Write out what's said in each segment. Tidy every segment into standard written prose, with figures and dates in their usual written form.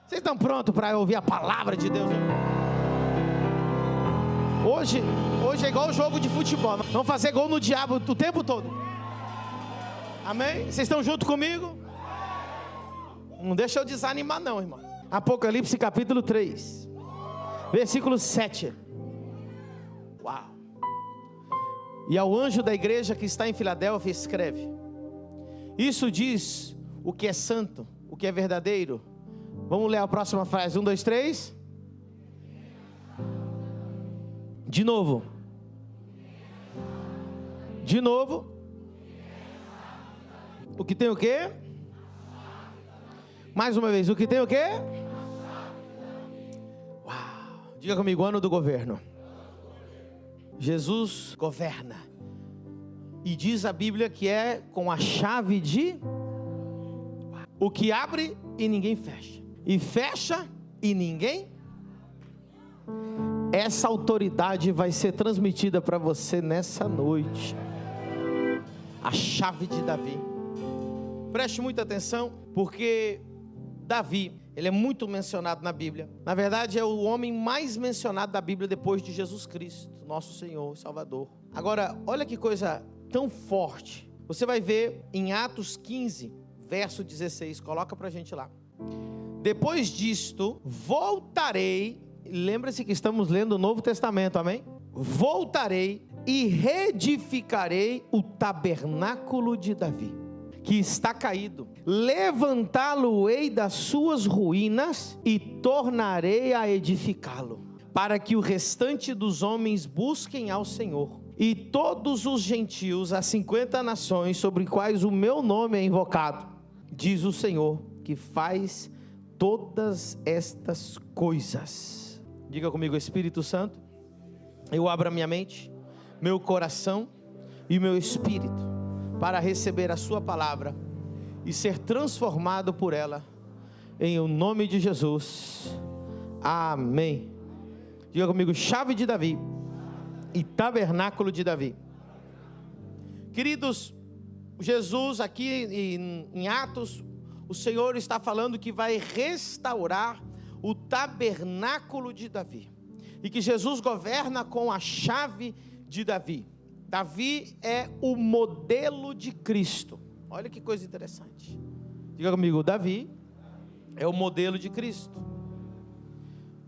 Vocês estão prontos para ouvir a palavra de Deus? Hoje é igual o jogo de futebol. Vamos fazer gol no diabo o tempo todo. Amém? Vocês estão junto comigo? Não deixa eu desanimar não, irmão. Apocalipse capítulo 3, versículo 7. Uau! E ao anjo da igreja que está em Filadélfia escreve: isso diz o que é santo, o que é verdadeiro. Vamos ler a próxima frase. 1, 2, 3. De novo. De novo. O que tem o quê? Mais uma vez. O que tem o quê? Uau. Diga comigo, ano do governo. Jesus governa. E diz a Bíblia que é com a chave de... o que abre e ninguém fecha. E fecha e ninguém... Essa autoridade vai ser transmitida para você nessa noite. A chave de Davi. Preste muita atenção, porque Davi, ele é muito mencionado na Bíblia. Na verdade, é o homem mais mencionado da Bíblia depois de Jesus Cristo, nosso Senhor e Salvador. Agora, olha que coisa tão forte. Você vai ver em Atos 15, verso 16. Coloca para a gente lá. Depois disto, voltarei. Lembra-se que estamos lendo o Novo Testamento, amém? Voltarei e reedificarei o tabernáculo de Davi, que está caído. Levantá-lo-ei das suas ruínas e tornarei a edificá-lo, para que o restante dos homens busquem ao Senhor. E todos os gentios, as 50 nações sobre quais o meu nome é invocado, diz o Senhor, que faz todas estas coisas. Diga comigo, Espírito Santo, eu abro a minha mente, meu coração e meu espírito para receber a sua palavra e ser transformado por ela, em o nome de Jesus, amém. Diga comigo, chave de Davi e tabernáculo de Davi. Queridos, Jesus aqui em Atos, o Senhor está falando que vai restaurar o tabernáculo de Davi, e que Jesus governa com a chave de Davi. Davi é o modelo de Cristo. Olha que coisa interessante. Diga comigo, Davi é o modelo de Cristo.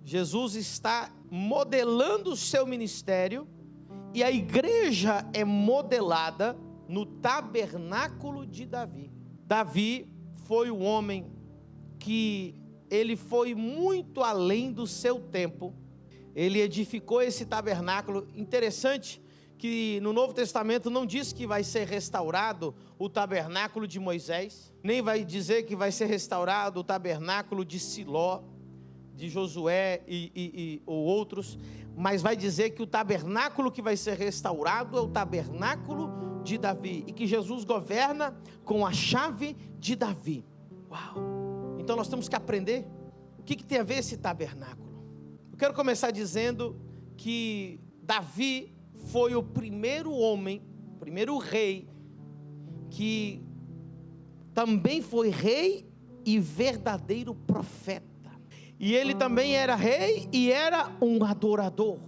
Jesus está modelando o seu ministério, e a igreja é modelada no tabernáculo de Davi. Davi foi o homem que ele foi muito além do seu tempo. Ele edificou esse tabernáculo. Interessante que no Novo Testamento não diz que vai ser restaurado o tabernáculo de Moisés, nem vai dizer que vai ser restaurado o tabernáculo de Siló, de Josué ou outros, mas vai dizer que o tabernáculo que vai ser restaurado é o tabernáculo de Davi, e que Jesus governa com a chave de Davi. Uau! Então nós temos que aprender o que tem a ver esse tabernáculo. Eu quero começar dizendo que Davi foi o primeiro homem, primeiro rei, que também foi rei e verdadeiro profeta. E ele também era rei e era um adorador.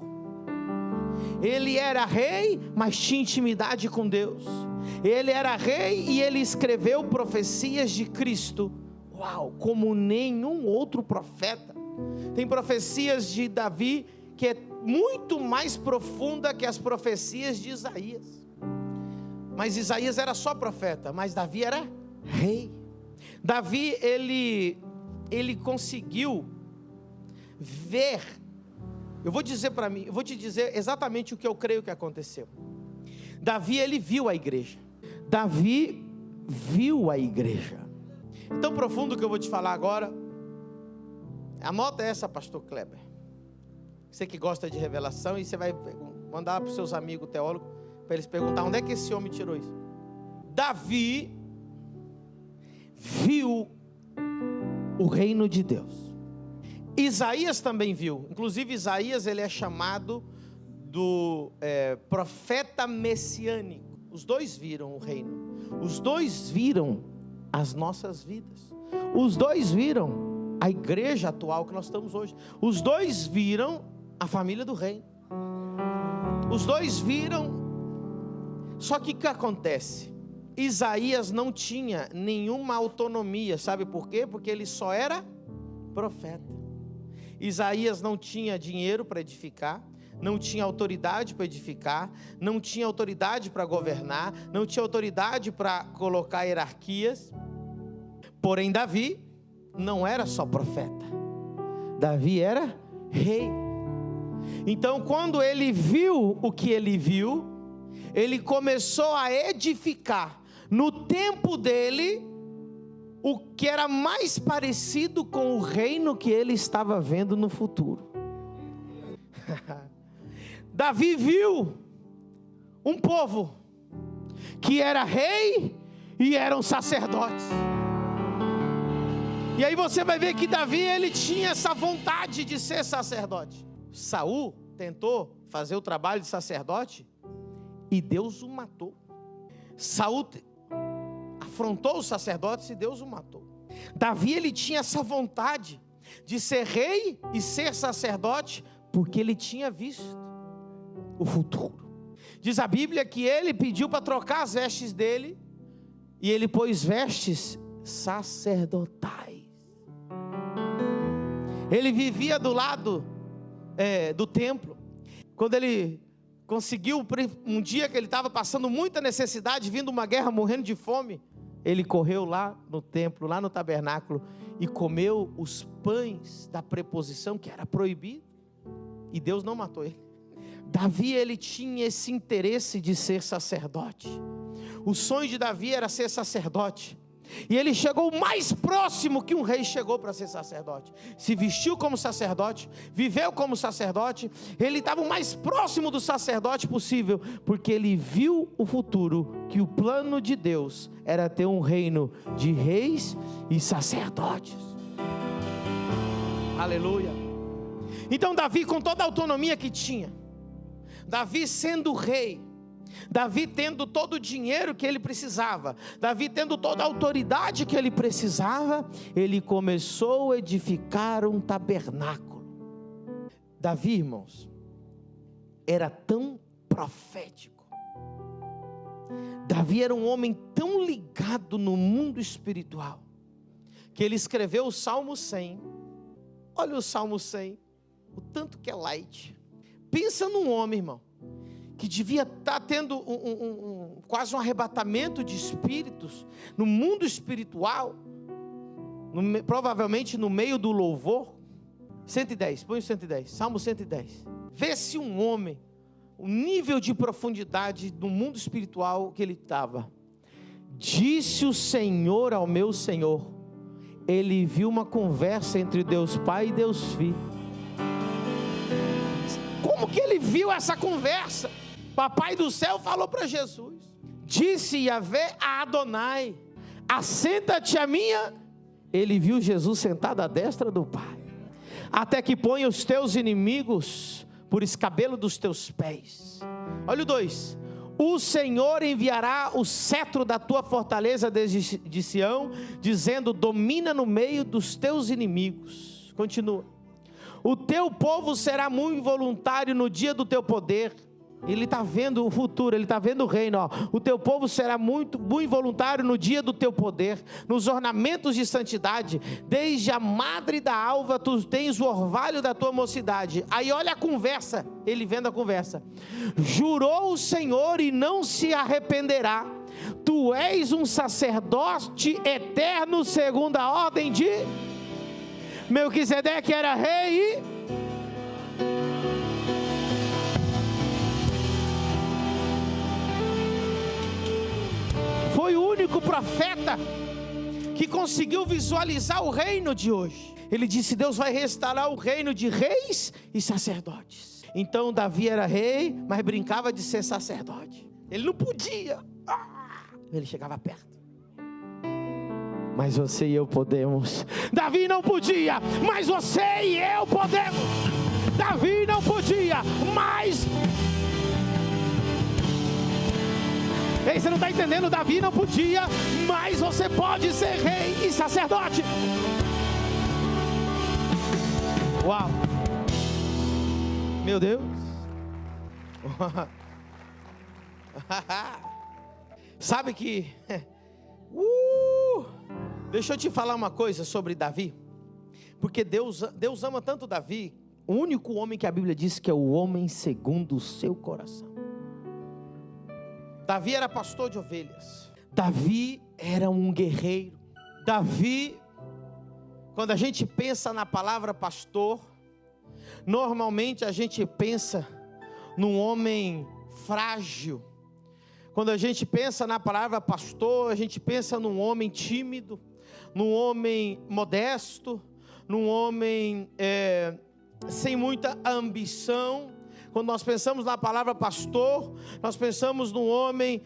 Ele era rei, mas tinha intimidade com Deus. Ele era rei e ele escreveu profecias de Cristo. Uau, como nenhum outro profeta. Tem profecias de Davi que é muito mais profunda que as profecias de Isaías. Mas Isaías era só profeta, mas Davi era rei. Davi, ele conseguiu ver. Eu vou te dizer exatamente o que eu creio que aconteceu. Davi, ele viu a igreja. Davi viu a igreja. Tão profundo que eu vou te falar agora. Anota essa, pastor Kleber. Você que gosta de revelação, e você vai mandar para os seus amigos teólogos, para eles perguntar onde é que esse homem tirou isso. Davi viu o reino de Deus. Isaías também viu. Inclusive Isaías, ele é chamado do profeta messiânico. Os dois viram o reino. Os dois viram as nossas vidas. Os dois viram a igreja atual que nós estamos hoje. Os dois viram a família do rei. Os dois viram. Só que o que acontece? Isaías não tinha nenhuma autonomia, sabe por quê? Porque ele só era profeta. Isaías não tinha dinheiro para edificar, não tinha autoridade para edificar, não tinha autoridade para governar, não tinha autoridade para colocar hierarquias. Porém, Davi não era só profeta, Davi era rei. Então, quando ele viu o que ele viu, ele começou a edificar no tempo dele o que era mais parecido com o reino que ele estava vendo no futuro. Davi viu um povo que era rei e eram sacerdotes. E aí você vai ver que Davi, ele tinha essa vontade de ser sacerdote. Saul tentou fazer o trabalho de sacerdote e Deus o matou. Saul afrontou os sacerdotes e Deus o matou. Davi, ele tinha essa vontade de ser rei e ser sacerdote, porque ele tinha visto o futuro. Diz a Bíblia que ele pediu para trocar as vestes dele, e ele pôs vestes sacerdotais. Ele vivia do lado do templo. Quando ele conseguiu, um dia que ele estava passando muita necessidade, vindo uma guerra, morrendo de fome, ele correu lá no templo, lá no tabernáculo, e comeu os pães da preposição, que era proibido, e Deus não matou ele. Davi, ele tinha esse interesse de ser sacerdote. O sonho de Davi era ser sacerdote. E ele chegou o mais próximo que um rei chegou para ser sacerdote. Se vestiu como sacerdote, viveu como sacerdote. Ele estava o mais próximo do sacerdote possível, porque ele viu o futuro, que o plano de Deus era ter um reino de reis e sacerdotes. Aleluia. Então Davi, com toda a autonomia que tinha, Davi sendo rei, Davi tendo todo o dinheiro que ele precisava, Davi tendo toda a autoridade que ele precisava, ele começou a edificar um tabernáculo. Davi, irmãos, era tão profético. Davi era um homem tão ligado no mundo espiritual, que ele escreveu o Salmo 100. Olha o Salmo 100, o tanto que é light. Pensa num homem, irmão, que devia estar tendo quase um arrebatamento de espíritos no mundo espiritual, provavelmente no meio do louvor. 110, põe o 110, Salmo 110. Vê se um homem, o nível de profundidade do mundo espiritual que ele estava. Disse o Senhor ao meu Senhor. Ele viu uma conversa entre Deus Pai e Deus Filho. Como que ele viu essa conversa? Papai do céu falou para Jesus. Disse Yahvé a Adonai: assenta-te a minha. Ele viu Jesus sentado à destra do Pai. Até que ponha os teus inimigos por escabelo dos teus pés. Olha o 2. O Senhor enviará o cetro da tua fortaleza de Sião, dizendo: domina no meio dos teus inimigos. Continua. O teu povo será muito voluntário no dia do teu poder. Ele está vendo o futuro, ele está vendo o reino. O teu povo será muito voluntário no dia do teu poder, nos ornamentos de santidade. Desde a madre da alva tu tens o orvalho da tua mocidade. Aí olha a conversa, ele vendo a conversa. Jurou o Senhor e não se arrependerá. Tu és um sacerdote eterno segundo a ordem de Melquisedeque, era rei e... foi o único profeta que conseguiu visualizar o reino de hoje. Ele disse: Deus vai restaurar o reino de reis e sacerdotes. Então Davi era rei, mas brincava de ser sacerdote. Ele não podia. Ele chegava perto. Mas você e eu podemos. Davi não podia, mas você e eu podemos. Davi não podia, mas... Ei, você não está entendendo? Davi não podia, mas você pode ser rei e sacerdote. Uau! Meu Deus! Sabe que... Deixa eu te falar uma coisa sobre Davi. Porque Deus ama tanto Davi, o único homem que a Bíblia diz que é o homem segundo o seu coração. Davi era pastor de ovelhas. Davi era um guerreiro. Davi, quando a gente pensa na palavra pastor, normalmente a gente pensa num homem frágil. Quando a gente pensa na palavra pastor, a gente pensa num homem tímido, num homem modesto, num homem sem muita ambição. Quando nós pensamos na palavra pastor, nós pensamos num homem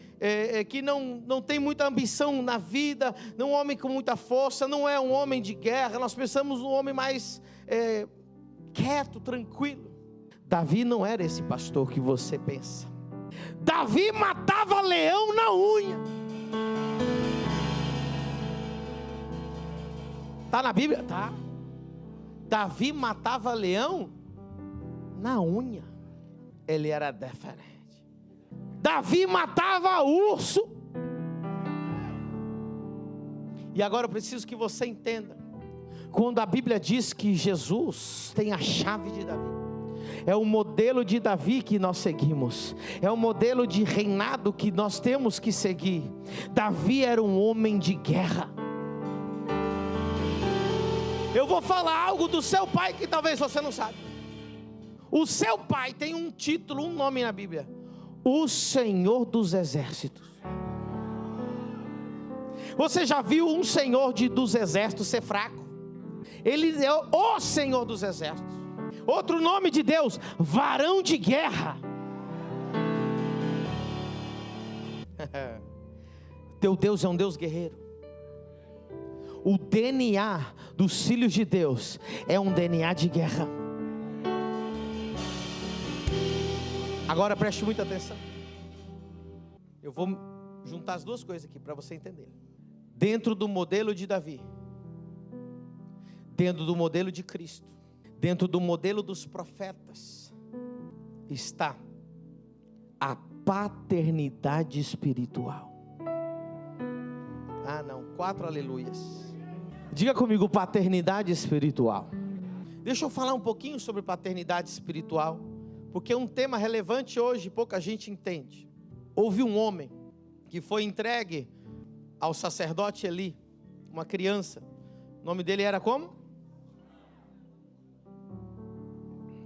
que não tem muita ambição na vida, num homem com muita força, não é um homem de guerra. Nós pensamos num homem mais quieto, tranquilo. Davi não era esse pastor que você pensa. Davi matava leão na unha. Está na Bíblia? Tá. Davi matava leão na unha. Ele era diferente. Davi matava urso. E agora eu preciso que você entenda. Quando a Bíblia diz que Jesus tem a chave de Davi, é o modelo de Davi que nós seguimos, é o modelo de reinado que nós temos que seguir. Davi era um homem de guerra. Eu vou falar algo do seu pai que talvez você não sabe. O seu pai tem um título, um nome na Bíblia: o Senhor dos Exércitos. Você já viu um Senhor dos Exércitos ser fraco? Ele é o Senhor dos Exércitos. Outro nome de Deus: varão de guerra. Teu Deus é um Deus guerreiro. O DNA dos filhos de Deus é um DNA de guerra. Agora preste muita atenção. Eu vou juntar as duas coisas aqui para você entender. Dentro do modelo de Davi, dentro do modelo de Cristo, dentro do modelo dos profetas, está a paternidade espiritual. Ah não, 4 aleluias. Diga comigo, paternidade espiritual. Deixa eu falar um pouquinho sobre paternidade espiritual, porque é um tema relevante hoje, pouca gente entende. Houve um homem que foi entregue ao sacerdote Eli, uma criança. O nome dele era como?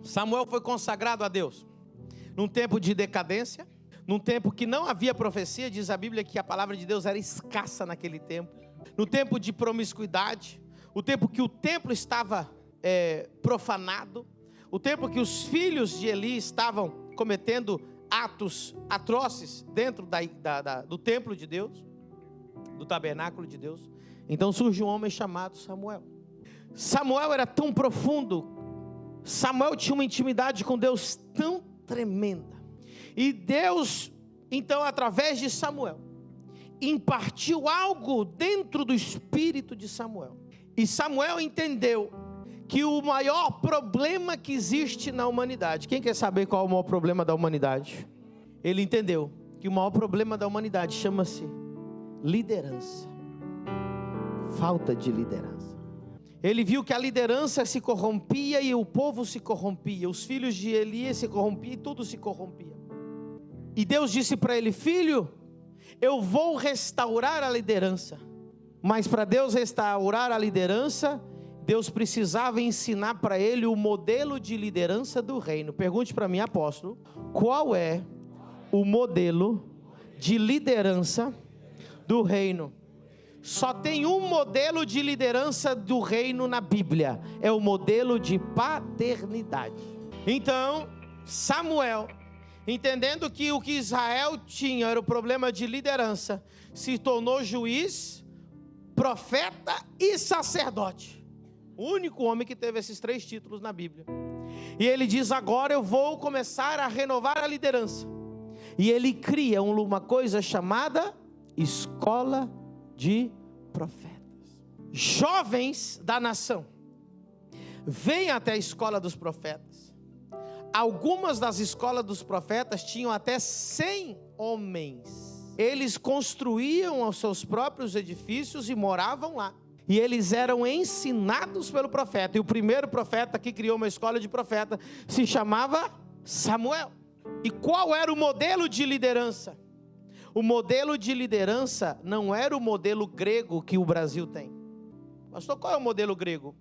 Samuel foi consagrado a Deus num tempo de decadência, num tempo que não havia profecia. Diz a Bíblia que a palavra de Deus era escassa naquele tempo. No tempo de promiscuidade, o tempo que o templo estava profanado, o tempo que os filhos de Eli estavam cometendo atos atroces dentro do templo de Deus, do tabernáculo de Deus. Então surge um homem chamado Samuel. Samuel era tão profundo, Samuel tinha uma intimidade com Deus tão tremenda, e Deus, então, através de Samuel, impartiu algo dentro do espírito de Samuel. E Samuel entendeu que o maior problema que existe na humanidade, quem quer saber qual é o maior problema da humanidade? Ele entendeu que o maior problema da humanidade chama-se liderança. Falta de liderança. Ele viu que a liderança se corrompia e o povo se corrompia. Os filhos de Eli se corrompiam e tudo se corrompia. E Deus disse para ele: filho, eu vou restaurar a liderança. Mas para Deus restaurar a liderança, Deus precisava ensinar para ele o modelo de liderança do reino. Pergunte para mim, apóstolo, qual é o modelo de liderança do reino? Só tem um modelo de liderança do reino na Bíblia, é o modelo de paternidade. Então, Samuel, entendendo que o que Israel tinha era o problema de liderança, se tornou juiz, profeta e sacerdote. O único homem que teve esses 3 títulos na Bíblia. E ele diz: agora eu vou começar a renovar a liderança. E ele cria uma coisa chamada escola de profetas. Jovens da nação. Venha até a escola dos profetas. Algumas das escolas dos profetas tinham até 100 homens. Eles construíam os seus próprios edifícios e moravam lá. E eles eram ensinados pelo profeta. E o primeiro profeta que criou uma escola de profeta se chamava Samuel. E qual era o modelo de liderança? O modelo de liderança não era o modelo grego que o Brasil tem. Pastor, qual é o modelo grego?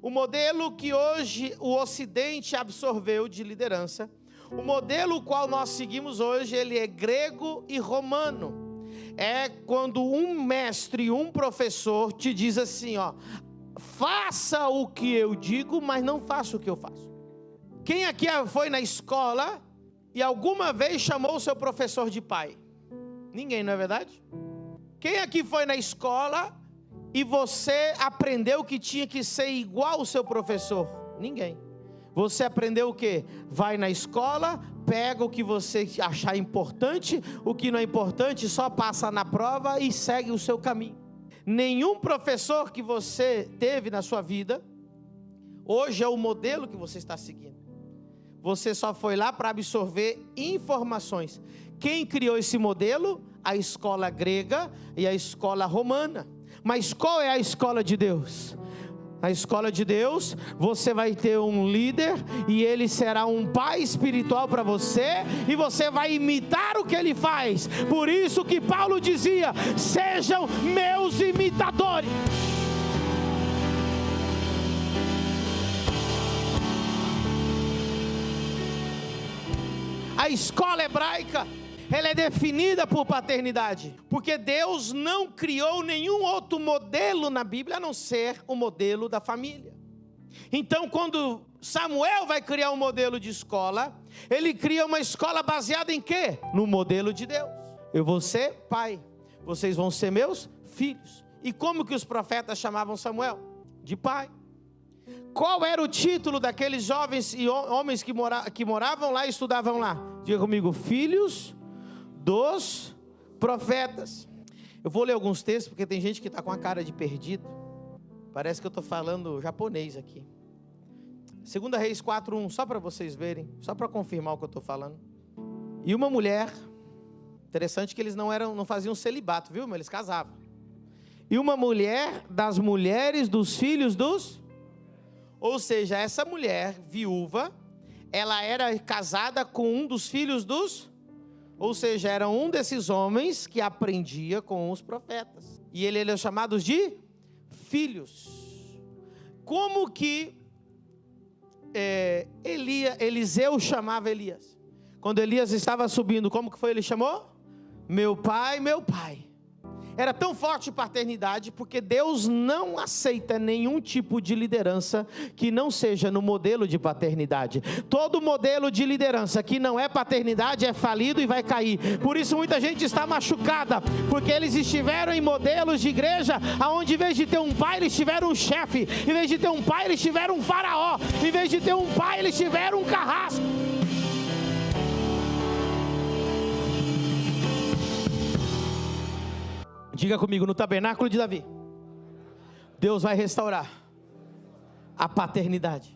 O modelo que hoje o Ocidente absorveu de liderança. O modelo qual nós seguimos hoje, ele é grego e romano. É quando um mestre, um professor te diz assim, ó, faça o que eu digo, mas não faça o que eu faço. Quem aqui foi na escola e alguma vez chamou o seu professor de pai? Ninguém, não é verdade? Quem aqui foi na escola e você aprendeu que tinha que ser igual ao seu professor? Ninguém. Você aprendeu o quê? Vai na escola, pega o que você achar importante, o que não é importante, só passa na prova e segue o seu caminho. Nenhum professor que você teve na sua vida, hoje é o modelo que você está seguindo. Você só foi lá para absorver informações. Quem criou esse modelo? A escola grega e a escola romana. Mas qual é a escola de Deus? Na escola de Deus, você vai ter um líder e ele será um pai espiritual para você e você vai imitar o que ele faz. Por isso que Paulo dizia: sejam meus imitadores. A escola hebraica, ela é definida por paternidade, porque Deus não criou nenhum outro modelo na Bíblia a não ser o modelo da família. Então, quando Samuel vai criar um modelo de escola, ele cria uma escola baseada em quê? No modelo de Deus. Eu vou ser pai, vocês vão ser meus filhos. E como que os profetas chamavam Samuel? De pai. Qual era o título daqueles jovens e homens que moravam lá e estudavam lá? Diga comigo: filhos dos profetas. Eu vou ler alguns textos, porque tem gente que está com a cara de perdido. Parece que eu estou falando japonês aqui. 2 Reis 4:1, só para vocês verem, só para confirmar o que eu estou falando. E uma mulher, interessante que eles não faziam celibato, viu? Mas eles casavam. E uma mulher das mulheres dos filhos dos... Ou seja, essa mulher viúva, ela era casada com um dos filhos dos... Ou seja, era um desses homens que aprendia com os profetas. E ele era chamado de filhos. Como que Eliseu chamava Elias? Quando Elias estava subindo, como que foi? Ele chamou? Meu pai, meu pai. Era tão forte paternidade, porque Deus não aceita nenhum tipo de liderança que não seja no modelo de paternidade. Todo modelo de liderança que não é paternidade é falido e vai cair. Por isso muita gente está machucada, porque eles estiveram em modelos de igreja onde em vez de ter um pai, eles tiveram um chefe. Em vez de ter um pai, eles tiveram um faraó. Em vez de ter um pai, eles tiveram um carrasco. Diga comigo: no tabernáculo de Davi, Deus vai restaurar a paternidade.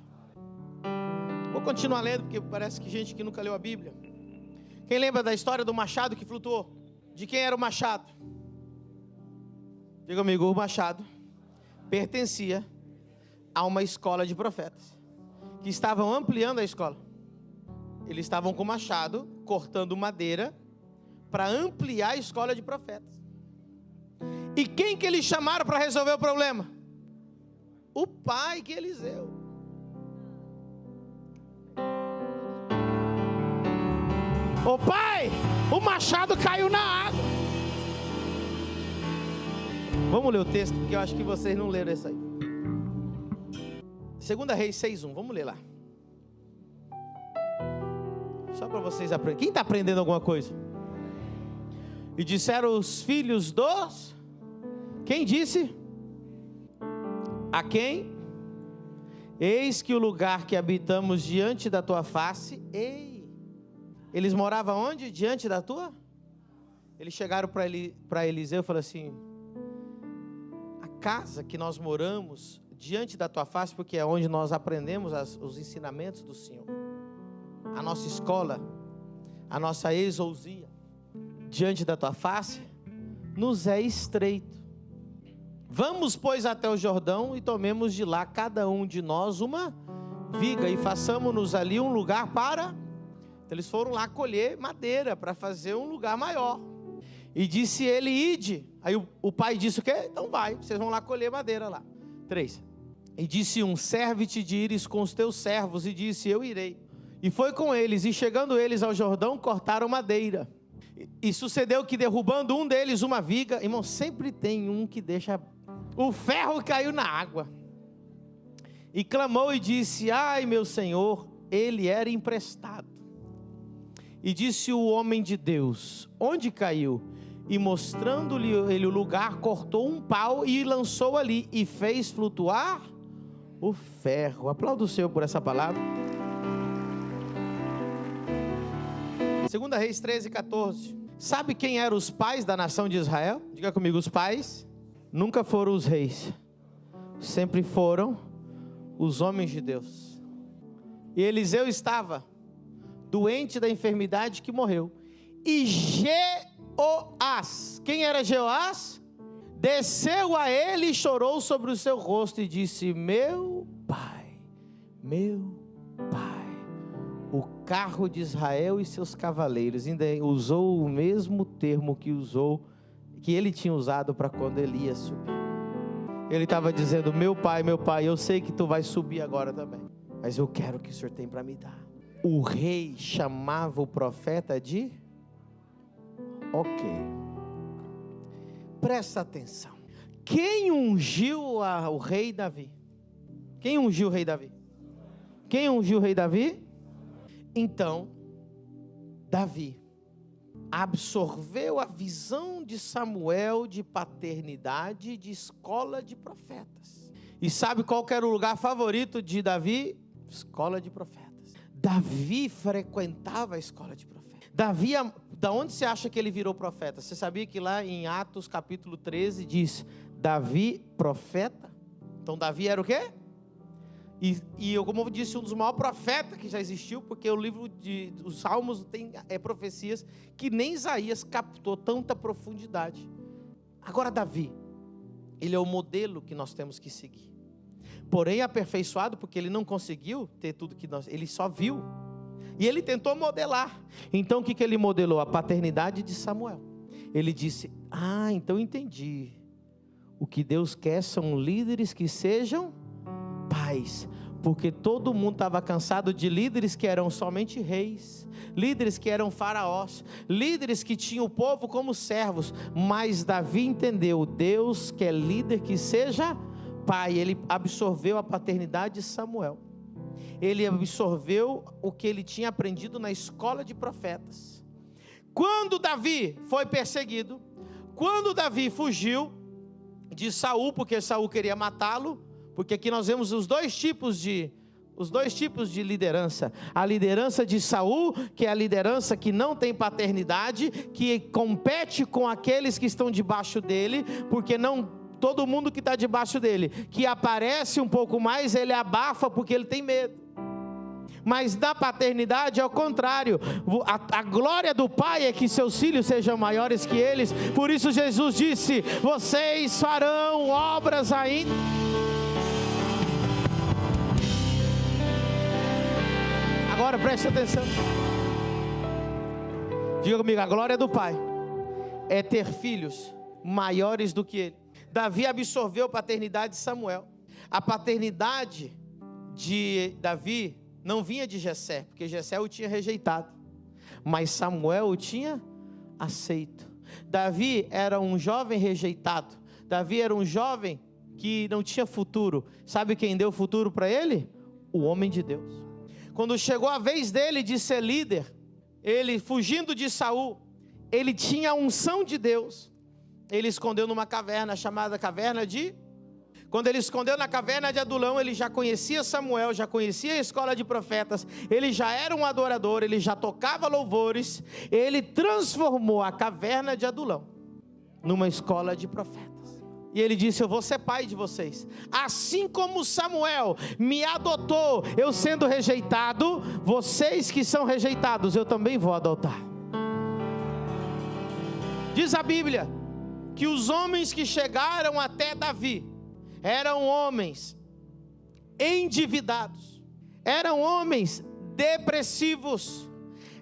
Vou continuar lendo, porque parece que gente que nunca leu a Bíblia. Quem lembra da história do machado que flutuou? De quem era o machado? Diga comigo: o machado pertencia a uma escola de profetas, que estavam ampliando a escola. Eles estavam com o machado, cortando madeira, para ampliar a escola de profetas. E quem que eles chamaram para resolver o problema? O pai que Eliseu. Ô pai, o machado caiu na água. Vamos ler o texto, porque eu acho que vocês não leram isso aí. 2 Reis 6:1, vamos ler lá. Só para vocês aprenderem. Quem está aprendendo alguma coisa? E disseram os filhos dos... Quem disse? A quem? Eis que o lugar que habitamos diante da tua face. Ei, eles moravam onde? Diante da tua? Eles chegaram para Eliseu e falaram assim: a casa que nós moramos diante da tua face, porque é onde nós aprendemos os ensinamentos do Senhor. A nossa escola, a nossa exousia, diante da tua face, nos é estreito. Vamos, pois, até o Jordão e tomemos de lá cada um de nós uma viga e façamos-nos ali um lugar para... Então eles foram lá colher madeira para fazer um lugar maior. E disse ele, ide. Aí o pai disse o quê? Então vai, vocês vão lá colher madeira lá. 3. E disse um, serve-te de ires com os teus servos. E disse, eu irei. E foi com eles, e chegando eles ao Jordão, cortaram madeira. E sucedeu que derrubando um deles uma viga, irmão, sempre tem um que deixa... O ferro caiu na água. E clamou e disse, ai meu Senhor, ele era emprestado. E disse o homem de Deus, onde caiu? E mostrando-lhe ele o lugar, cortou um pau e lançou ali, e fez flutuar o ferro. Aplauda o Senhor por essa palavra. 2 Reis 13:14. Sabe quem eram os pais da nação de Israel? Diga comigo, os pais nunca foram os reis, sempre foram os homens de Deus. E Eliseu estava doente da enfermidade que morreu. E Jeoás, quem era Jeoás? Desceu a ele e chorou sobre o seu rosto e disse, meu pai, o carro de Israel e seus cavaleiros. Ainda usou o mesmo termo que ele tinha usado para quando Elias subiu. Ele estava dizendo, meu pai, eu sei que tu vai subir agora também, mas eu quero o que o Senhor tem para me dar. O rei chamava o profeta de... Ok, presta atenção. Quem ungiu o rei Davi? Quem ungiu o rei Davi? Quem ungiu o rei Davi? Então, Davi absorveu a visão de Samuel de paternidade, de escola de profetas. E sabe qual que era o lugar favorito de Davi? Escola de profetas. Davi frequentava a escola de profetas. Davi, da onde você acha que ele virou profeta? Você sabia que lá em Atos capítulo 13 diz, Davi profeta? Então Davi era o quê? E eu, como eu disse, um dos maiores profetas que já existiu, porque o livro dos Salmos tem profecias que nem Isaías captou tanta profundidade. Agora Davi, ele é o modelo que nós temos que seguir. Porém aperfeiçoado, porque ele não conseguiu ter tudo que ele só viu. E ele tentou modelar. Então o que ele modelou? A paternidade de Samuel. Ele disse, então entendi. O que Deus quer são líderes que sejam pais, porque todo mundo estava cansado de líderes que eram somente reis, líderes que eram faraós, líderes que tinham o povo como servos. Mas Davi entendeu, Deus quer líder que seja pai. Ele absorveu a paternidade de Samuel, ele absorveu o que ele tinha aprendido na escola de profetas. Quando Davi foi perseguido, quando Davi fugiu de Saul, porque Saul queria matá-lo, porque aqui nós vemos os dois tipos de liderança. A liderança de Saul, que é a liderança que não tem paternidade, que compete com aqueles que estão debaixo dele, porque não todo mundo que está debaixo dele, que aparece um pouco mais, ele abafa porque ele tem medo. Mas na paternidade é o contrário, a glória do pai é que seus filhos sejam maiores que eles. Por isso Jesus disse, vocês farão obras ainda. Agora preste atenção. Diga comigo, a glória do pai é ter filhos maiores do que ele. Davi absorveu a paternidade de Samuel. A paternidade de Davi não vinha de Jessé, porque Jessé o tinha rejeitado, mas Samuel o tinha aceito. Davi era um jovem rejeitado. Davi era um jovem que não tinha futuro. Sabe quem deu futuro para ele? O homem de Deus. Quando chegou a vez dele de ser líder, ele fugindo de Saul, ele tinha a unção de Deus. Ele escondeu numa caverna chamada caverna de... Quando ele escondeu na caverna de Adulão, ele já conhecia Samuel, já conhecia a escola de profetas, ele já era um adorador, ele já tocava louvores. Ele transformou a caverna de Adulão numa escola de profetas. E ele disse: eu vou ser pai de vocês. Assim como Samuel me adotou, eu sendo rejeitado, vocês que são rejeitados, eu também vou adotar. Diz a Bíblia que os homens que chegaram até Davi eram homens endividados, eram homens depressivos,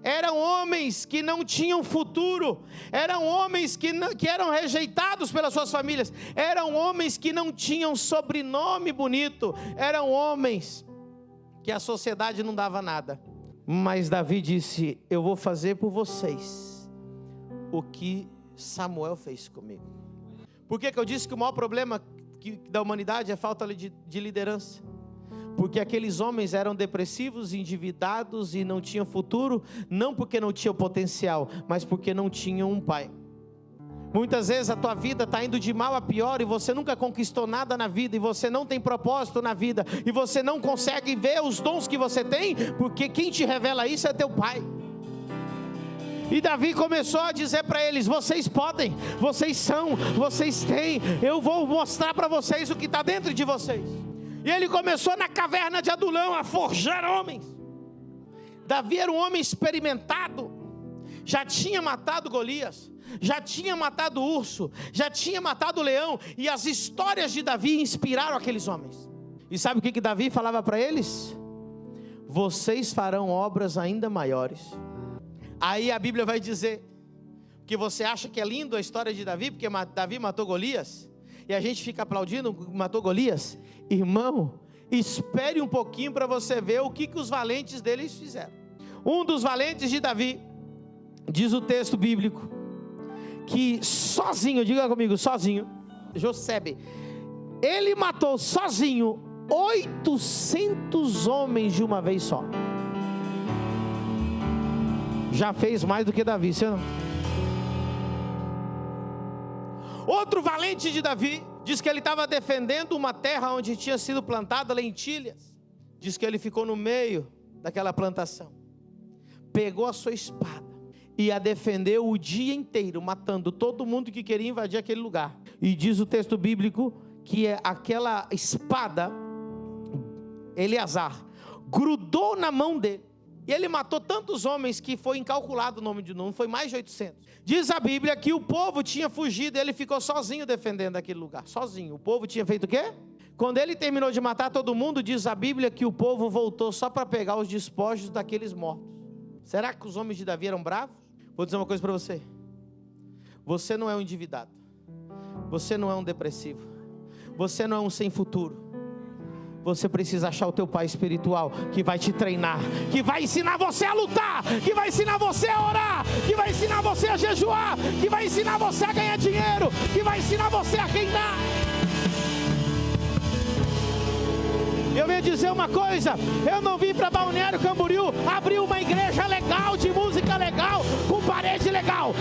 eram homens que não tinham futuro, eram homens que eram rejeitados pelas suas famílias, eram homens que não tinham sobrenome bonito, eram homens que a sociedade não dava nada. Mas Davi disse: eu vou fazer por vocês o que Samuel fez comigo. Por que eu disse que o maior problema da humanidade é a falta de liderança? Porque aqueles homens eram depressivos, endividados e não tinham futuro, não porque não tinham potencial, mas porque não tinham um pai. Muitas vezes a tua vida está indo de mal a pior e você nunca conquistou nada na vida, e você não tem propósito na vida, e você não consegue ver os dons que você tem, porque quem te revela isso é teu pai. E Davi começou a dizer para eles: vocês podem, vocês são, vocês têm, eu vou mostrar para vocês o que está dentro de vocês. E ele começou na caverna de Adulão a forjar homens. Davi era um homem experimentado, já tinha matado Golias, já tinha matado o urso, já tinha matado o leão, e as histórias de Davi inspiraram aqueles homens. E sabe o que Davi falava para eles? Vocês farão obras ainda maiores. Aí a Bíblia vai dizer que você acha que é lindo a história de Davi, porque Davi matou Golias, e a gente fica aplaudindo, matou Golias. Irmão, espere um pouquinho para você ver o que os valentes deles fizeram. Um dos valentes de Davi, diz o texto bíblico, que sozinho, diga comigo, sozinho, Josebe, ele matou sozinho 800 homens de uma vez só. Já fez mais do que Davi, você não? Outro valente de Davi, diz que ele estava defendendo uma terra onde tinha sido plantada lentilhas. Diz que ele ficou no meio daquela plantação, pegou a sua espada e a defendeu o dia inteiro, matando todo mundo que queria invadir aquele lugar. E diz o texto bíblico que aquela espada, Eleazar, grudou na mão dele. E ele matou tantos homens que foi incalculado o nome de número, foi mais de 800. Diz a Bíblia que o povo tinha fugido, ele ficou sozinho defendendo aquele lugar, sozinho. O povo tinha feito o quê? Quando ele terminou de matar todo mundo, diz a Bíblia que o povo voltou só para pegar os despojos daqueles mortos. Será que os homens de Davi eram bravos? Vou dizer uma coisa para você. Você não é um endividado. Você não é um depressivo. Você não é um sem futuro. Você precisa achar o teu pai espiritual, que vai te treinar, que vai ensinar você a lutar, que vai ensinar você a orar, que vai ensinar você a jejuar, que vai ensinar você a ganhar dinheiro, que vai ensinar você a reinar. Eu venho dizer uma coisa: eu não vim para Balneário Camboriú abrir uma igreja legal, de música legal, com parede legal.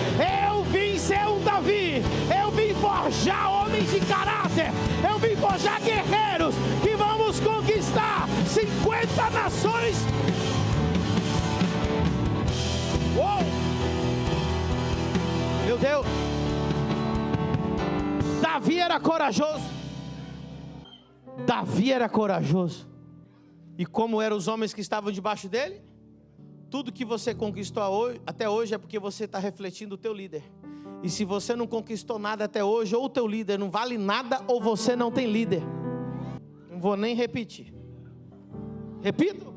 Eu vim ser um Davi, eu vim forjar homens de caráter, eu vim forjar guerreiros que vamos conquistar 50 nações. Uou! Meu Deus! Davi era corajoso. Davi era corajoso. E como eram os homens que estavam debaixo dele? Tudo que você conquistou até hoje é porque você está refletindo o teu líder. E se você não conquistou nada até hoje, ou o teu líder não vale nada, ou você não tem líder. Não vou nem repetir. Repito.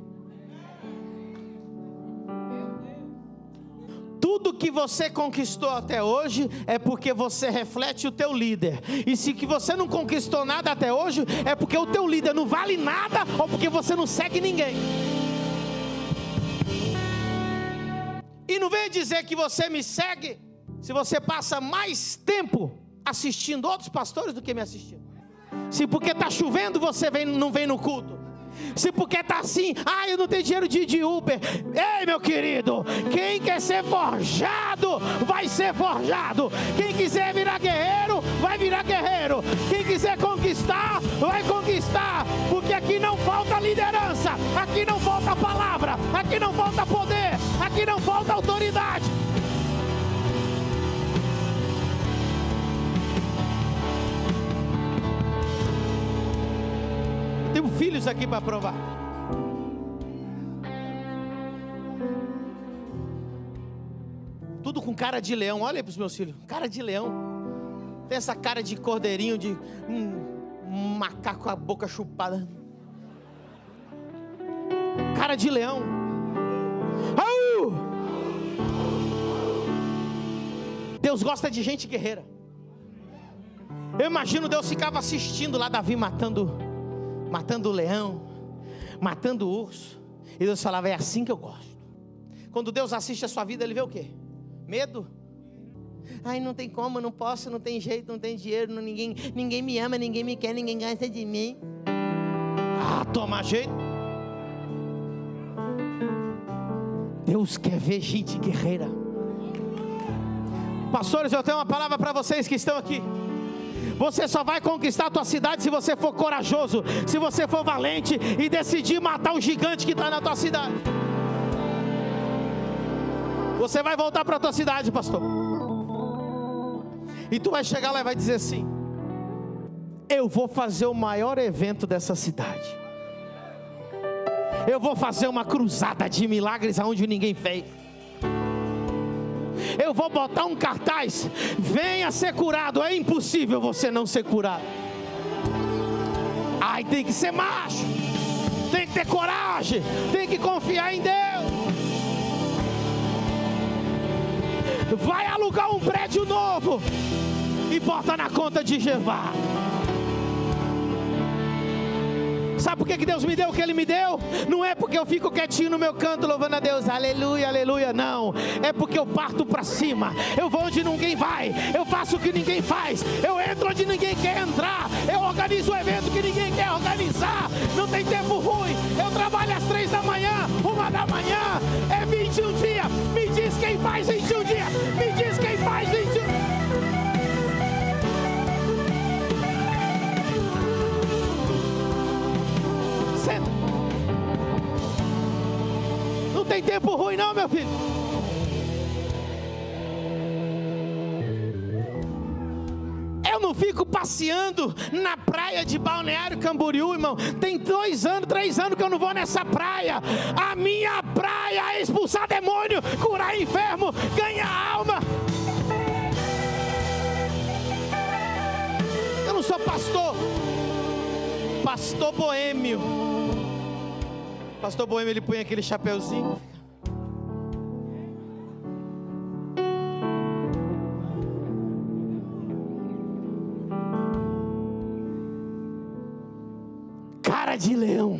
Tudo que você conquistou até hoje é porque você reflete o teu líder. E se que você não conquistou nada até hoje, é porque o teu líder não vale nada, ou porque você não segue ninguém. E não venha dizer que você me segue se você passa mais tempo assistindo outros pastores do que me assistindo. Se porque está chovendo você não vem no culto. Se porque está assim, eu não tenho dinheiro de Uber. Ei, meu querido, quem quer ser forjado, vai ser forjado. Quem quiser virar guerreiro, vai virar guerreiro. Quem quiser conquistar, vai conquistar. Porque aqui não falta liderança, aqui não falta palavra, aqui não falta poder, aqui não falta autoridade. filhos aqui para provar. Tudo com cara de leão. Olha aí para os meus filhos, cara de leão. Tem essa cara de cordeirinho, de macaco com a boca chupada. Cara de leão. Deus gosta de gente guerreira. Eu imagino Deus ficava assistindo lá Davi matando o leão, matando o urso. E Deus falava, é assim que eu gosto. Quando Deus assiste a sua vida, Ele vê o quê? Medo? Ai, não tem como, não posso, não tem jeito, não tem dinheiro, ninguém me ama, ninguém me quer, ninguém gosta de mim. Ah, toma jeito. Deus quer ver gente guerreira. Pastores, eu tenho uma palavra para vocês que estão aqui. Você só vai conquistar a tua cidade se você for corajoso, se você for valente e decidir matar o gigante que está na tua cidade. Você vai voltar para a tua cidade, pastor, e tu vai chegar lá e vai dizer assim: eu vou fazer o maior evento dessa cidade. Eu vou fazer uma cruzada de milagres aonde ninguém fez. Eu vou botar um cartaz: venha ser curado. É impossível você não ser curado. Ai, tem que ser macho, tem que ter coragem, tem que confiar em Deus. Vai alugar um prédio novo e bota na conta de Jeová. Sabe por que Deus me deu o que Ele me deu? Não é porque eu fico quietinho no meu canto louvando a Deus, aleluia, aleluia, não. É porque eu parto para cima, eu vou onde ninguém vai, eu faço o que ninguém faz, eu entro onde ninguém quer entrar, eu organizo o evento que ninguém quer organizar. Não tem tempo ruim, eu trabalho às 3 da manhã, 1 da manhã, é 21 dias, me diz quem faz 21 dias, me diz quem faz 21 dias. Não tem tempo ruim não, meu filho. Eu não fico passeando na praia de Balneário Camboriú, irmão. Tem 2 anos, 3 anos que eu não vou nessa praia. A minha praia é expulsar demônio, curar enfermo, ganhar alma. Eu não sou pastor. Pastor boêmio. Pastor boêmio, ele põe aquele chapeuzinho. Cara de leão.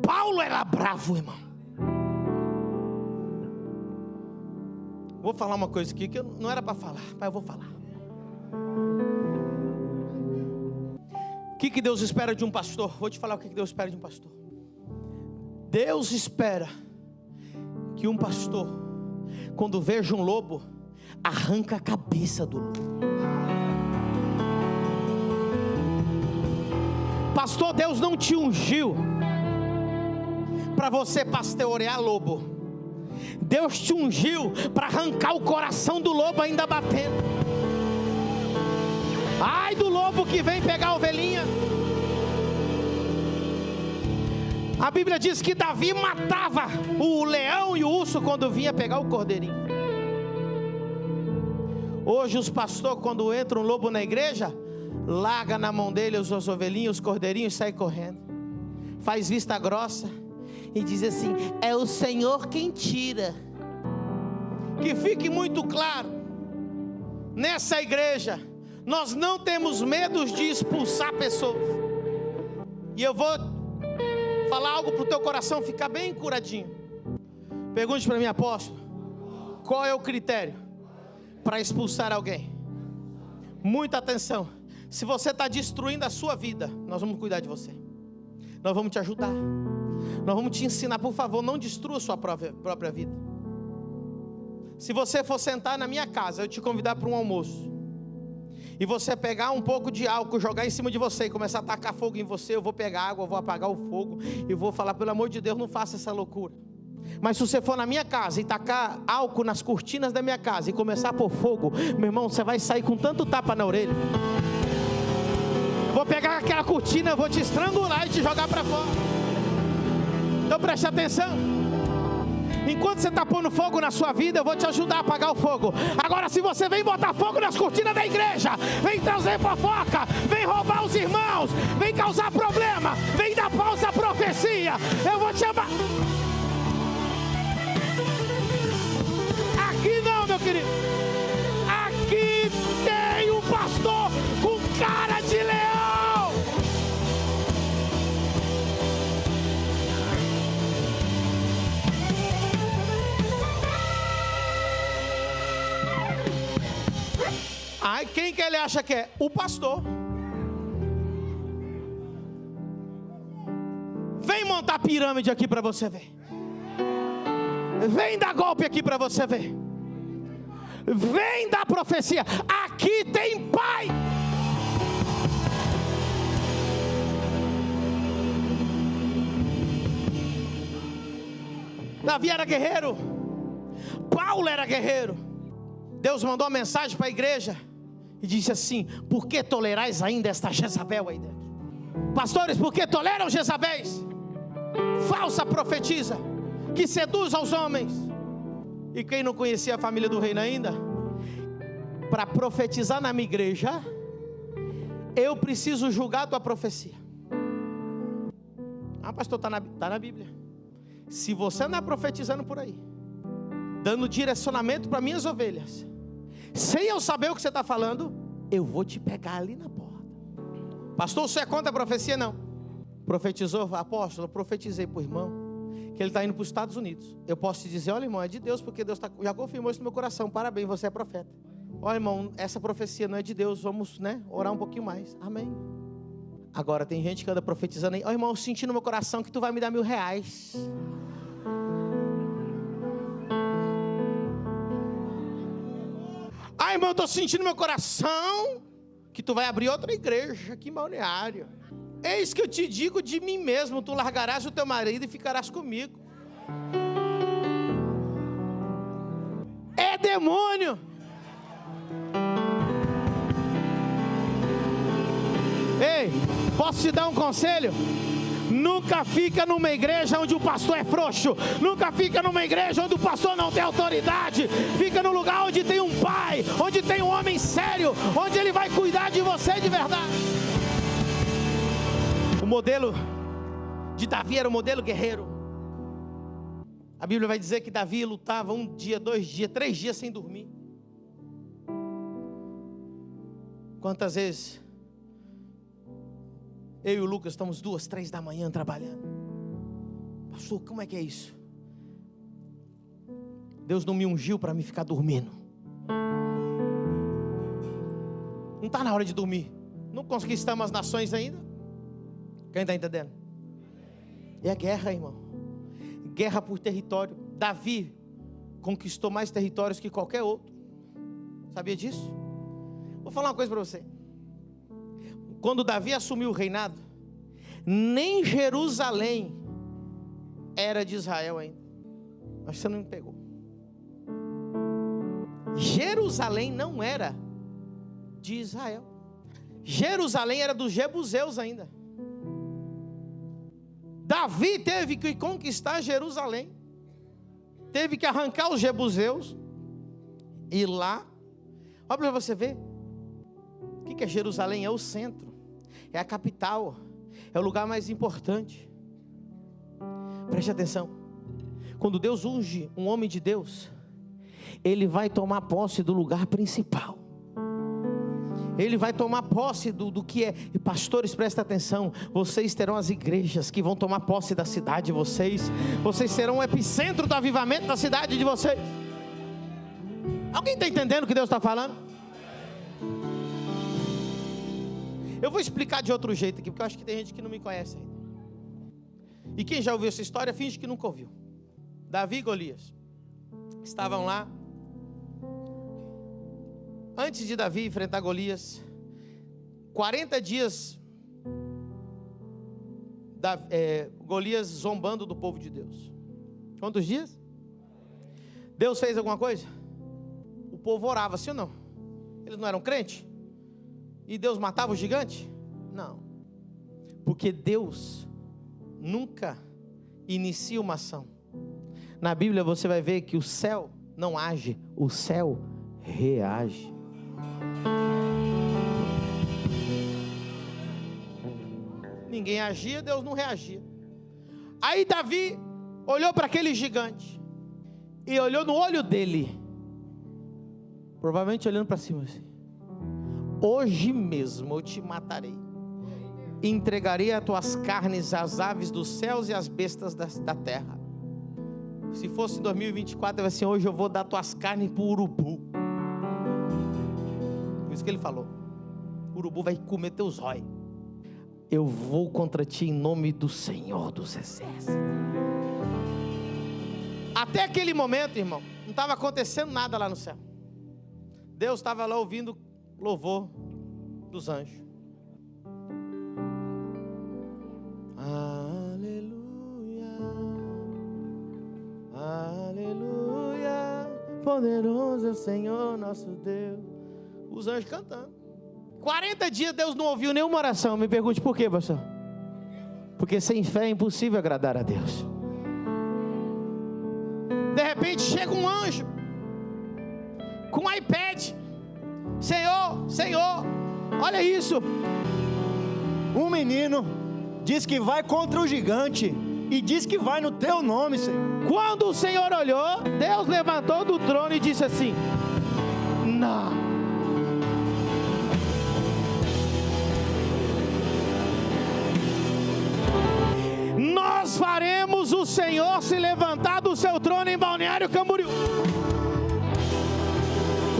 Paulo era bravo, irmão. Vou falar uma coisa aqui que eu não era para falar, mas eu vou falar. O que Deus espera de um pastor? Vou te falar o que Deus espera de um pastor. Deus espera que um pastor, quando veja um lobo, arranca a cabeça do lobo. Pastor, Deus não te ungiu para você pastorear lobo. Deus te ungiu para arrancar o coração do lobo ainda batendo. Ai do lobo que vem pegar a ovelhinha. A Bíblia diz que Davi matava o leão e o urso quando vinha pegar o cordeirinho. Hoje os pastores, quando entra um lobo na igreja, larga na mão dele os ovelhinhos, os cordeirinhos, e sai correndo. Faz vista grossa e diz assim: é o Senhor quem tira. Que fique muito claro, nessa igreja nós não temos medo de expulsar pessoas. E eu vou falar algo para o teu coração ficar bem curadinho. Pergunte para mim, apóstolo, qual é o critério para expulsar alguém? Muita atenção. Se você está destruindo a sua vida, nós vamos cuidar de você. Nós vamos te ajudar. Nós vamos te ensinar, por favor, não destrua a sua própria vida. Se você for sentar na minha casa, eu te convidar para um almoço, e você pegar um pouco de álcool, jogar em cima de você e começar a tacar fogo em você, eu vou pegar água, eu vou apagar o fogo e vou falar: pelo amor de Deus, não faça essa loucura. Mas se você for na minha casa e tacar álcool nas cortinas da minha casa e começar a pôr fogo, meu irmão, você vai sair com tanto tapa na orelha. vou pegar aquela cortina, vou te estrangular e te jogar para fora. Então preste atenção. Enquanto você está pondo fogo na sua vida, eu vou te ajudar a apagar o fogo. Agora, se você vem botar fogo nas cortinas da igreja, vem trazer fofoca, vem roubar os irmãos, vem causar problema, vem dar pausa à profecia, eu vou te chamar. Aqui não, meu querido. Aqui tem um pastor com cara de leão. Ai, quem que ele acha que é? O pastor. Vem montar pirâmide aqui para você ver. Vem dar golpe aqui para você ver. Vem dar profecia. Aqui tem pai. Davi era guerreiro. Paulo era guerreiro. Deus mandou uma mensagem para a igreja e disse assim: por que tolerais ainda esta Jezabel aí dentro? Pastores, por que toleram Jezabéis? Falsa profetisa, que seduz aos homens. E quem não conhecia a família do reino ainda, para profetizar na minha igreja, eu preciso julgar a tua profecia. Ah, pastor, está na Bíblia. Se você andar profetizando por aí, dando direcionamento para minhas ovelhas, sem eu saber o que você está falando, eu vou te pegar ali na porta. Pastor, você é contra a profecia? Não. Profetizou, apóstolo, profetizei para o irmão que ele está indo para os Estados Unidos. Eu posso te dizer: olha, irmão, é de Deus, porque Deus já confirmou isso no meu coração. Parabéns, você é profeta. Olha, irmão, essa profecia não é de Deus, vamos, orar um pouquinho mais. Amém. Agora tem gente que anda profetizando aí: olha, irmão, eu senti no meu coração que tu vai me dar R$1.000. Ah, irmão, eu estou sentindo no meu coração que tu vai abrir outra igreja aqui em Balneário. Eis que eu te digo de mim mesmo: tu largarás o teu marido e ficarás comigo. É demônio. Ei, posso te dar um conselho? Nunca fica numa igreja onde o pastor é frouxo. Nunca fica numa igreja onde o pastor não tem autoridade. Fica no lugar onde tem um pai, onde tem um homem sério, onde ele vai cuidar de você de verdade. O modelo de Davi era o modelo guerreiro. A Bíblia vai dizer que Davi lutava 1 dia, 2 dias, 3 dias sem dormir. Quantas vezes eu e o Lucas estamos 2, 3 da manhã trabalhando? Pastor, como é que é isso? Deus não me ungiu para me ficar dormindo. Não está na hora de dormir. Não conquistamos as nações ainda. Quem está entendendo? É guerra, irmão. Guerra por território. Davi conquistou mais territórios que qualquer outro. Sabia disso? Vou falar uma coisa para você. Quando Davi assumiu o reinado, nem Jerusalém era de Israel ainda. Acho que você não me pegou. Jerusalém não era de Israel. Jerusalém era dos jebuseus ainda. Davi teve que conquistar Jerusalém. Teve que arrancar os jebuseus. E lá, olha para você ver. O que é Jerusalém? É o centro. É a capital. É o lugar mais importante. Preste atenção. Quando Deus unge um homem de Deus, ele vai tomar posse do lugar principal. Ele vai tomar posse do que é. E pastores, prestem atenção. Vocês terão as igrejas que vão tomar posse da cidade de vocês. Vocês serão o epicentro do avivamento da cidade de vocês. Alguém está entendendo o que Deus está falando? Eu vou explicar de outro jeito aqui, porque eu acho que tem gente que não me conhece ainda. E quem já ouviu essa história, finge que nunca ouviu. Davi e Golias estavam lá. Antes de Davi enfrentar Golias, 40 dias, Golias zombando do povo de Deus. Quantos dias? Deus fez alguma coisa? O povo orava, sim ou não? Eles não eram crentes? E Deus matava o gigante? Não. Porque Deus nunca inicia uma ação. Na Bíblia você vai ver que o céu não age, o céu reage. Ninguém agia, Deus não reagia. Aí Davi olhou para aquele gigante e olhou no olho dele, provavelmente olhando para cima assim: hoje mesmo eu te matarei, entregarei as tuas carnes às aves dos céus e às bestas da terra. Se fosse em 2024, ele vai assim: hoje eu vou dar tuas carnes para o urubu. Por isso que ele falou: o urubu vai comer teus róis. Eu vou contra ti em nome do Senhor dos Exércitos. Até aquele momento, irmão, não estava acontecendo nada lá no céu. Deus estava lá ouvindo louvor dos anjos. Aleluia, aleluia, poderoso é o Senhor nosso Deus. Os anjos cantando. 40 dias Deus não ouviu nenhuma oração. Me pergunte por quê, pastor? Porque sem fé é impossível agradar a Deus. De repente chega um anjo com um iPad. Senhor, olha isso. Um menino diz que vai contra o gigante e diz que vai no teu nome, Senhor. Quando o Senhor olhou, Deus levantou do trono e disse assim: não. Nós faremos o Senhor se levantar do seu trono em Balneário Camboriú.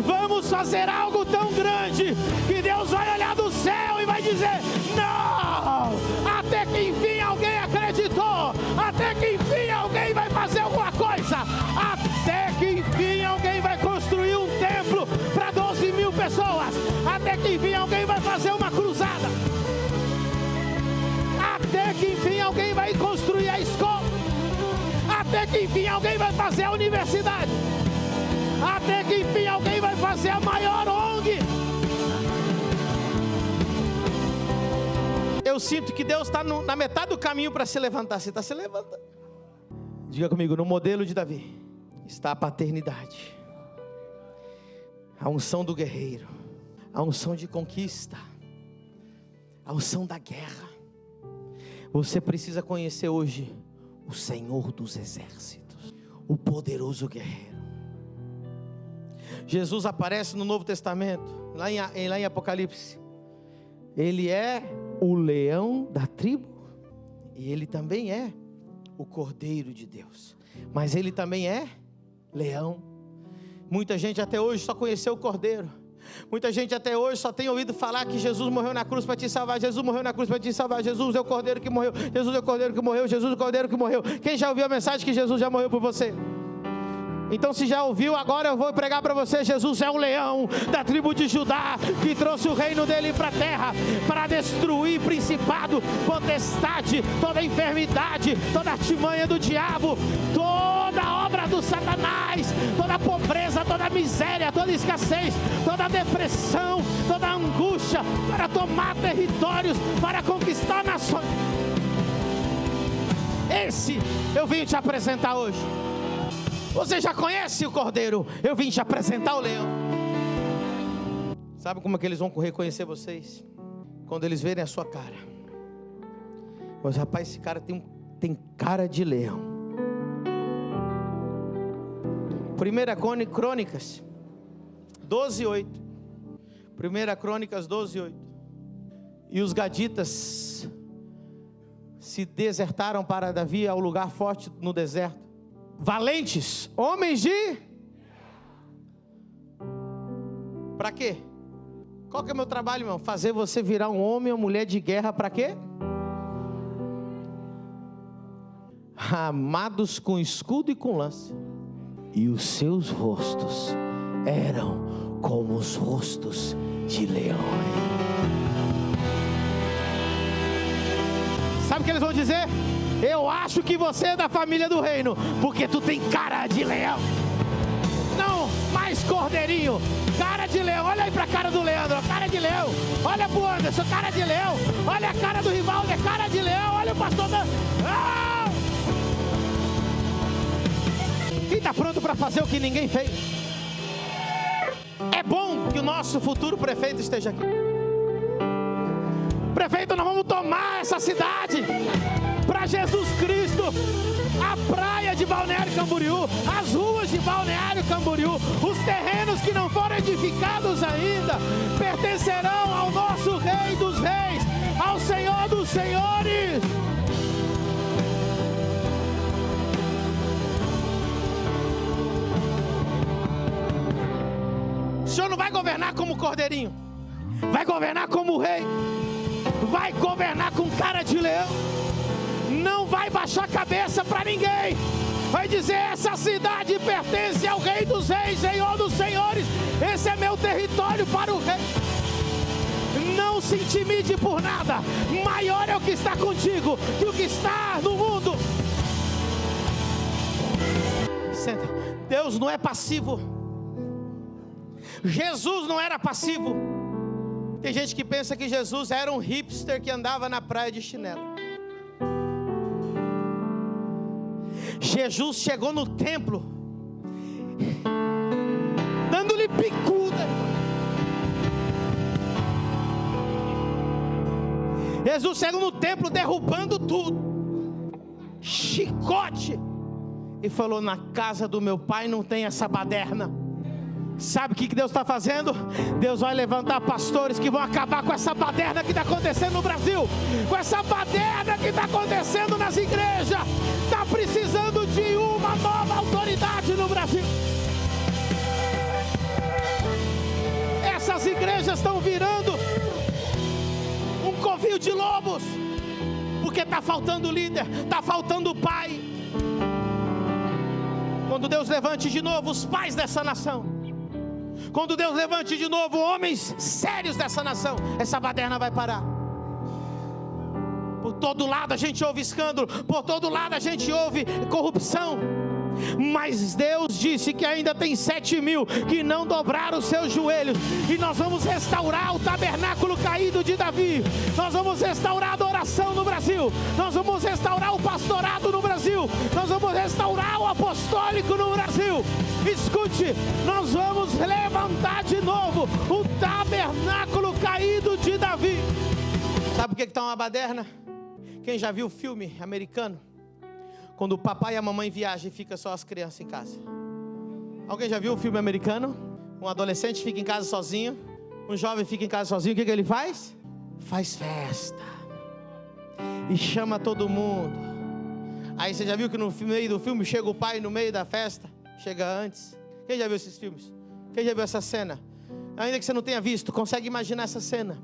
Vamos fazer algo tão grande que Deus vai olhar do céu e vai dizer: não! Até que enfim alguém acreditou. Até que enfim alguém vai fazer alguma coisa. Até que enfim alguém vai construir um templo para 12 mil pessoas. Até que enfim alguém vai fazer uma cruzada. Até que enfim alguém vai construir a escola. Até que enfim alguém vai fazer a universidade. Até que enfim alguém vai fazer a maior ONG. Eu sinto que Deus está na metade do caminho para se levantar. Você está se levantando. Diga comigo: no modelo de Davi está a paternidade, a unção do guerreiro, a unção de conquista, a unção da guerra. Você precisa conhecer hoje o Senhor dos Exércitos, o poderoso guerreiro. Jesus aparece no Novo Testamento, lá em Apocalipse. Ele é o leão da tribo, e ele também é o Cordeiro de Deus, mas ele também é leão. Muita gente até hoje só conheceu o Cordeiro. Muita gente até hoje só tem ouvido falar que Jesus morreu na cruz para te salvar. Jesus morreu na cruz para te salvar. Jesus é o Cordeiro que morreu. Jesus é o Cordeiro que morreu. Jesus é o Cordeiro que morreu. Quem já ouviu a mensagem que Jesus já morreu por você? Então, se já ouviu, agora eu vou pregar para você: Jesus é o leão da tribo de Judá, que trouxe o reino dele para a terra, para destruir principado, potestade, toda enfermidade, toda artimanha do diabo, toda obra do Satanás, toda pobreza, toda miséria, toda escassez, toda depressão, toda angústia, para tomar territórios, para conquistar nações. Esse eu vim te apresentar hoje. Você já conhece o Cordeiro? Eu vim te apresentar o leão. Sabe como é que eles vão reconhecer vocês? Quando eles verem a sua cara. Mas rapaz, esse cara tem cara de leão. 1 Crônicas 12:8. 1 Crônicas 12:8. E os gaditas se desertaram para Davi ao lugar forte no deserto. Valentes, homens de... Para quê? Qual que é o meu trabalho, irmão? Fazer você virar um homem ou mulher de guerra. Para quê? Armados com escudo e com lança. E os seus rostos eram como os rostos de leões. Sabe o que eles vão dizer? Eu acho que você é da família do reino, porque tu tem cara de leão. Não, mas mais cordeirinho, cara de leão. Olha aí pra cara do Leandro, cara de leão. Olha pro Anderson, cara de leão. Olha a cara do Rivaldo, é cara de leão. Olha o pastor Dan. Quem está pronto para fazer o que ninguém fez? É bom que o nosso futuro prefeito esteja aqui. Prefeito, nós vamos tomar essa cidade para Jesus Cristo. A praia de Balneário Camboriú, as ruas de Balneário Camboriú, os terrenos que não foram edificados ainda, pertencerão ao nosso Rei dos Reis, ao Senhor dos Senhores. O Senhor não vai governar como cordeirinho, vai governar como rei, vai governar com cara de leão. Não vai baixar a cabeça para ninguém. Vai dizer: essa cidade pertence ao Rei dos Reis, Senhor dos Senhores. Esse é meu território para o Rei. Não se intimide por nada. Maior é o que está contigo que o que está no mundo. Senta. Deus não é passivo. Jesus não era passivo. Tem gente que pensa que Jesus era um hipster que andava na praia de chinelo. Jesus chegou no templo dando-lhe picuda. Jesus chegou no templo derrubando tudo, chicote, e falou: na casa do meu pai não tem essa baderna. Sabe o que Deus está fazendo? Deus vai levantar pastores que vão acabar com essa baderna que está acontecendo no Brasil, com essa baderna que está acontecendo nas igrejas. Está precisando de uma nova autoridade no Brasil. Essas igrejas estão virando um covil de lobos, porque está faltando líder, está faltando pai. Quando Deus levante de novo os pais dessa nação, quando Deus levante de novo homens sérios dessa nação, essa baderna vai parar. Por todo lado a gente ouve escândalo, por todo lado a gente ouve corrupção, mas Deus disse que ainda tem 7.000 que não dobraram os seus joelhos, e nós vamos restaurar o tabernáculo caído de Davi, nós vamos restaurar a adoração no Brasil, nós vamos restaurar o pastorado no Brasil, nós vamos restaurar o apostólico no Brasil. Escute, nós vamos levantar de novo o tabernáculo caído de Davi. Sabe por que está uma baderna? Quem já viu o filme americano? Quando o papai e a mamãe viajam e fica só as crianças em casa. Alguém já viu o filme americano? Um adolescente fica em casa sozinho, um jovem fica em casa sozinho, o que ele faz? Faz festa e chama todo mundo. Aí você já viu que no meio do filme chega o pai no meio da festa? Chega antes. Quem já viu esses filmes? Quem já viu essa cena? Ainda que você não tenha visto, consegue imaginar essa cena?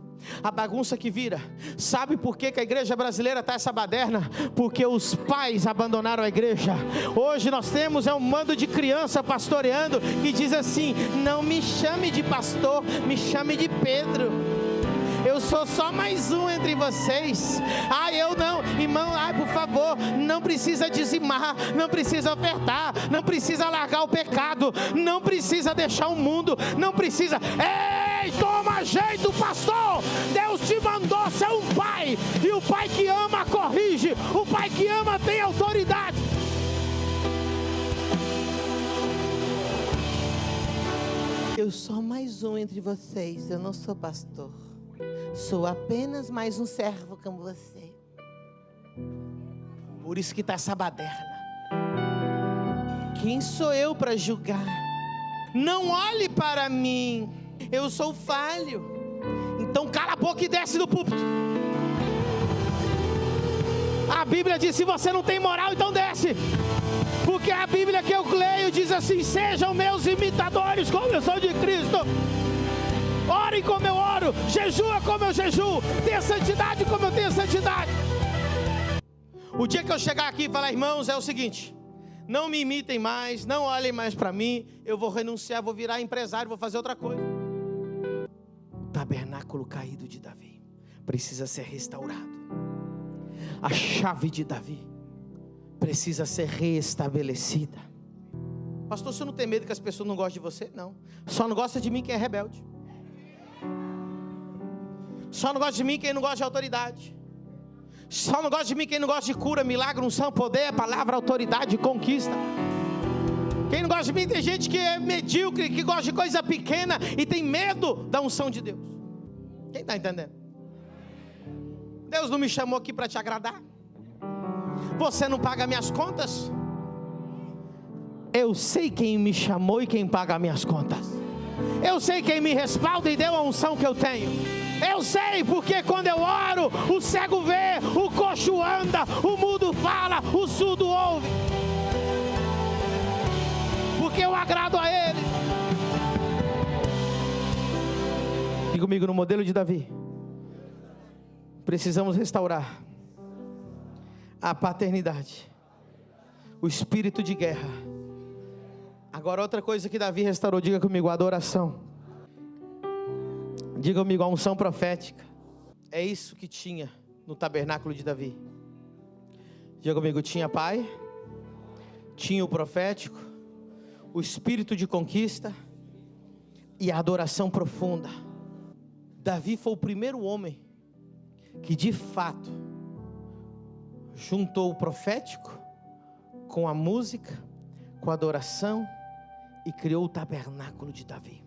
A bagunça que vira. Sabe por que a igreja brasileira está essa baderna? Porque os pais abandonaram a igreja. Hoje nós temos um mando de criança pastoreando que diz assim: não me chame de pastor, me chame de Pedro. Eu sou só mais um entre vocês. Eu não, irmão, por favor, não precisa dizimar, não precisa ofertar, não precisa largar o pecado, não precisa deixar o mundo, não precisa. Ei, toma jeito, pastor. Deus te mandou ser um pai, e o pai que ama corrige, o pai que ama tem autoridade. Eu sou mais um entre vocês, eu não sou pastor. Sou apenas mais um servo como você. Por isso que está essa baderna. Quem sou eu para julgar? Não olhe para mim, eu sou falho. Então cala a boca e desce do púlpito. A Bíblia diz: se você não tem moral, então desce. Porque a Bíblia que eu leio diz assim: sejam meus imitadores como eu sou de Cristo. Orem como eu oro, jejua como eu jejuo, tenha santidade como eu tenho santidade. O dia que eu chegar aqui e falar: irmãos, é o seguinte, não me imitem mais, não olhem mais para mim, eu vou renunciar, vou virar empresário, vou fazer outra coisa. O tabernáculo caído de Davi precisa ser restaurado. A chave de Davi precisa ser reestabelecida. Pastor, você não tem medo que as pessoas não gostem de você? Não. Só não gosta de mim quem é rebelde. Só não gosta de mim quem não gosta de autoridade. Só não gosta de mim quem não gosta de cura, milagre, unção, poder, palavra, autoridade, conquista. Quem não gosta de mim, tem gente que é medíocre, que gosta de coisa pequena e tem medo da unção de Deus. Quem está entendendo? Deus não me chamou aqui para te agradar. Você não paga minhas contas? Eu sei quem me chamou e quem paga minhas contas. Eu sei quem me respalda e deu a unção que eu tenho. Eu sei porque quando eu oro, o cego vê, o coxo anda, o mudo fala, o surdo ouve. Porque eu agrado a Ele. E comigo no modelo de Davi. Precisamos restaurar a paternidade, o espírito de guerra. Agora outra coisa que Davi restaurou, diga comigo, a adoração. Diga comigo, a unção profética. É isso que tinha no tabernáculo de Davi. Diga comigo, tinha pai, tinha o profético, o espírito de conquista e a adoração profunda. Davi foi o primeiro homem que de fato juntou o profético com a música, com a adoração e criou o tabernáculo de Davi.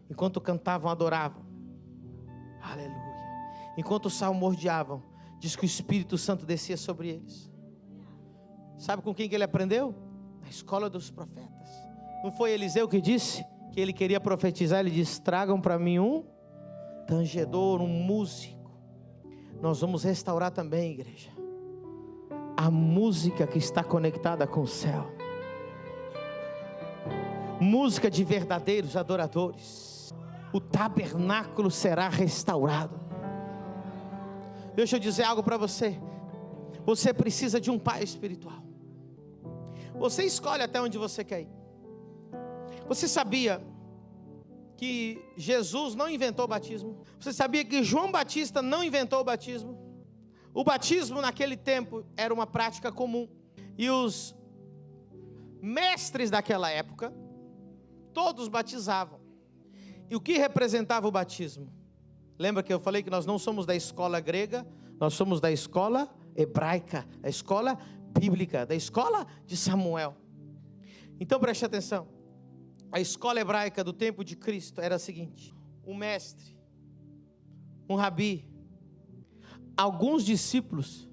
Enquanto cantavam, adoravam, aleluia. Enquanto salmodiavam, diz que o Espírito Santo descia sobre eles. Sabe com quem que ele aprendeu? Na escola dos profetas. Não foi Eliseu que disse que ele queria profetizar? Ele disse, tragam para mim um tangedor, um músico. Nós vamos restaurar também, igreja, a música que está conectada com o céu. Música de verdadeiros adoradores. O tabernáculo será restaurado. Deixa eu dizer algo para você. Você precisa de um pai espiritual. Você escolhe até onde você quer ir. Você sabia que Jesus não inventou o batismo? Você sabia que João Batista não inventou o batismo? O batismo naquele tempo era uma prática comum. E os mestres daquela época, todos batizavam. E o que representava o batismo? Lembra que eu falei que nós não somos da escola grega, nós somos da escola hebraica, da escola bíblica, da escola de Samuel. Então preste atenção. A escola hebraica do tempo de Cristo era a seguinte: um mestre, um rabi, alguns discípulos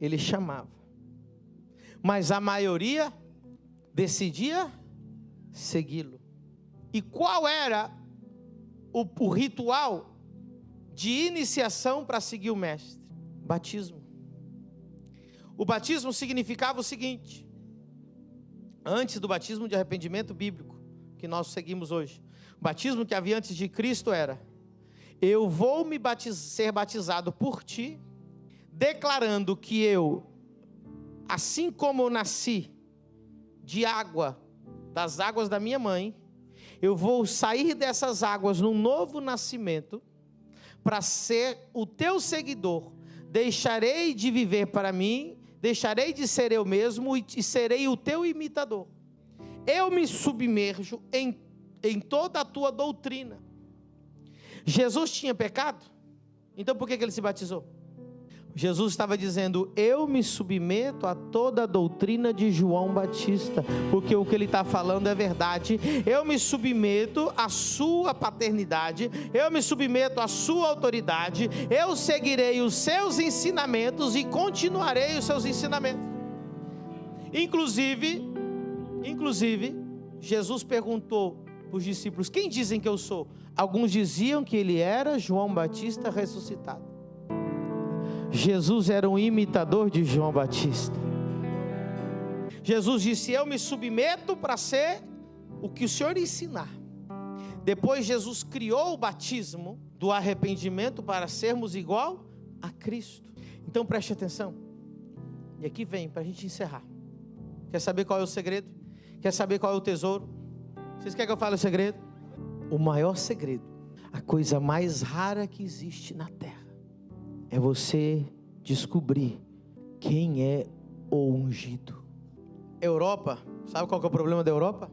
ele chamava, mas a maioria decidia segui-lo. E qual era o ritual de iniciação para seguir o mestre? Batismo. O batismo significava o seguinte: antes do batismo de arrependimento bíblico, que nós seguimos hoje, o batismo que havia antes de Cristo era: eu vou ser batizado por ti, declarando que eu, assim como eu nasci de água, das águas da minha mãe, eu vou sair dessas águas num novo nascimento, para ser o teu seguidor. Deixarei de viver para mim, deixarei de ser eu mesmo e serei o teu imitador. Eu me submerjo em toda a tua doutrina. Jesus tinha pecado? Então por que ele se batizou? Jesus estava dizendo: eu me submeto a toda a doutrina de João Batista, porque o que ele está falando é verdade. Eu me submeto à sua paternidade, eu me submeto à sua autoridade, eu seguirei os seus ensinamentos e continuarei os seus ensinamentos. Inclusive, Jesus perguntou para os discípulos: quem dizem que eu sou? Alguns diziam que ele era João Batista ressuscitado. Jesus era um imitador de João Batista. Jesus disse: eu me submeto para ser o que o Senhor ensinar. Depois Jesus criou o batismo do arrependimento para sermos igual a Cristo. Então preste atenção. E aqui vem para a gente encerrar. Quer saber qual é o segredo? Quer saber qual é o tesouro? Vocês querem que eu fale o segredo? O maior segredo, a coisa mais rara que existe na terra, é você descobrir quem é o ungido. Europa, sabe qual que é o problema da Europa?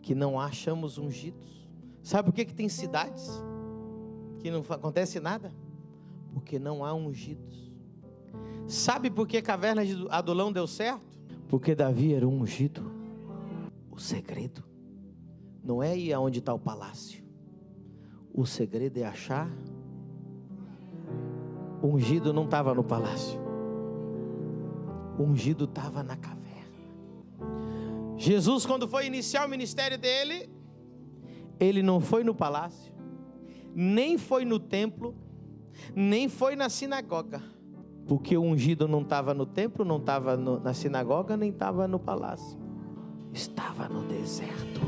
Que não achamos ungidos. Sabe por que tem cidades que não acontece nada? Porque não há ungidos. Sabe por que a caverna de Adulão deu certo? Porque Davi era um ungido. O segredo não é ir aonde está o palácio. O segredo é achar. O ungido não estava no palácio. O ungido estava na caverna. Jesus, quando foi iniciar o ministério dele, ele não foi no palácio, nem foi no templo, nem foi na sinagoga, porque o ungido não estava no templo, não estava na sinagoga, nem estava no palácio, estava no deserto.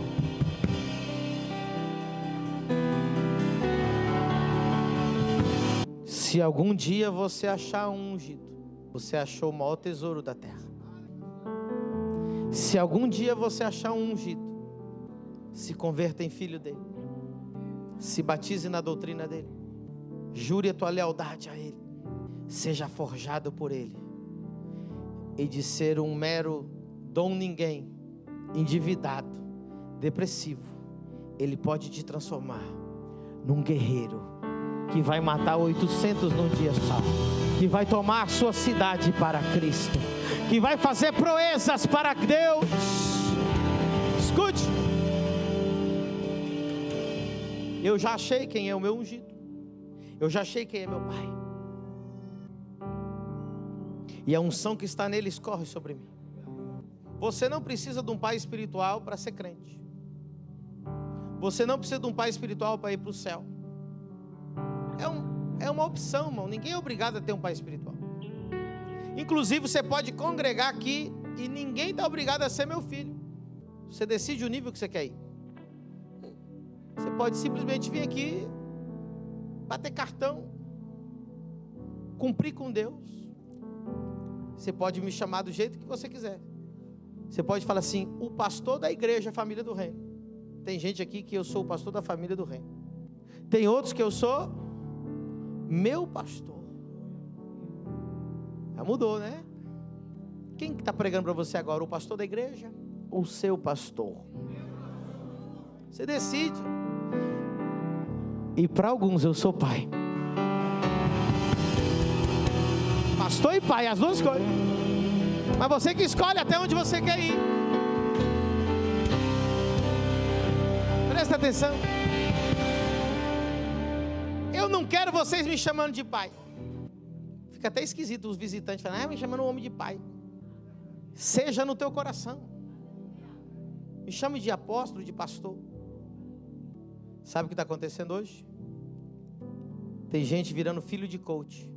Se algum dia você achar um ungido, você achou o maior tesouro da terra. Se algum dia você achar um ungido, se converta em filho dele, se batize na doutrina dele, jure a tua lealdade a ele, seja forjado por ele, e de ser um mero dom ninguém, endividado, depressivo, ele pode te transformar num guerreiro que vai matar 800 num dia só, que vai tomar a sua cidade para Cristo, que vai fazer proezas para Deus. Escute, eu já achei quem é o meu ungido, eu já achei quem é meu pai, e a unção que está nele escorre sobre mim. Você não precisa de um pai espiritual para ser crente. Você não precisa de um pai espiritual para ir para o céu. É uma opção, irmão. Ninguém é obrigado a ter um pai espiritual. Inclusive você pode congregar aqui e ninguém está obrigado a ser meu filho. Você decide o nível que você quer ir. Você pode simplesmente vir aqui, bater cartão, cumprir com Deus. Você pode me chamar do jeito que você quiser. Você pode falar assim: o pastor da igreja, família do reino. Tem gente aqui que eu sou o pastor da família do reino. Tem outros que eu sou meu pastor. Já mudou, né? Quem está pregando para você agora? O pastor da igreja ou o seu pastor? Você decide. E para alguns eu sou pai. Pastor e pai, as duas coisas. Mas você que escolhe até onde você quer ir. Presta atenção. Eu não quero vocês me chamando de pai. Fica até esquisito os visitantes falando: me chamando um homem de pai. Seja no teu coração. Me chame de apóstolo, de pastor. Sabe o que está acontecendo hoje? Tem gente virando filho de coach.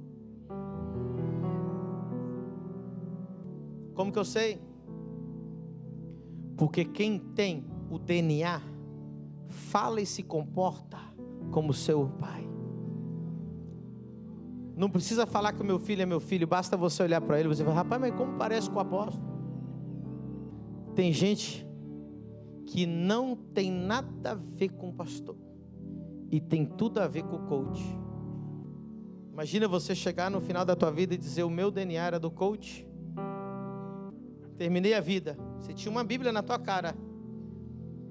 Como que eu sei? Porque quem tem o DNA fala e se comporta como seu pai. Não precisa falar que o meu filho é meu filho, basta você olhar para ele e você falar: rapaz, mas como parece com o apóstolo? Tem gente que não tem nada a ver com o pastor e tem tudo a ver com o coach. Imagina você chegar no final da tua vida e dizer: o meu DNA era do coach. Terminei a vida, você tinha uma Bíblia na tua cara,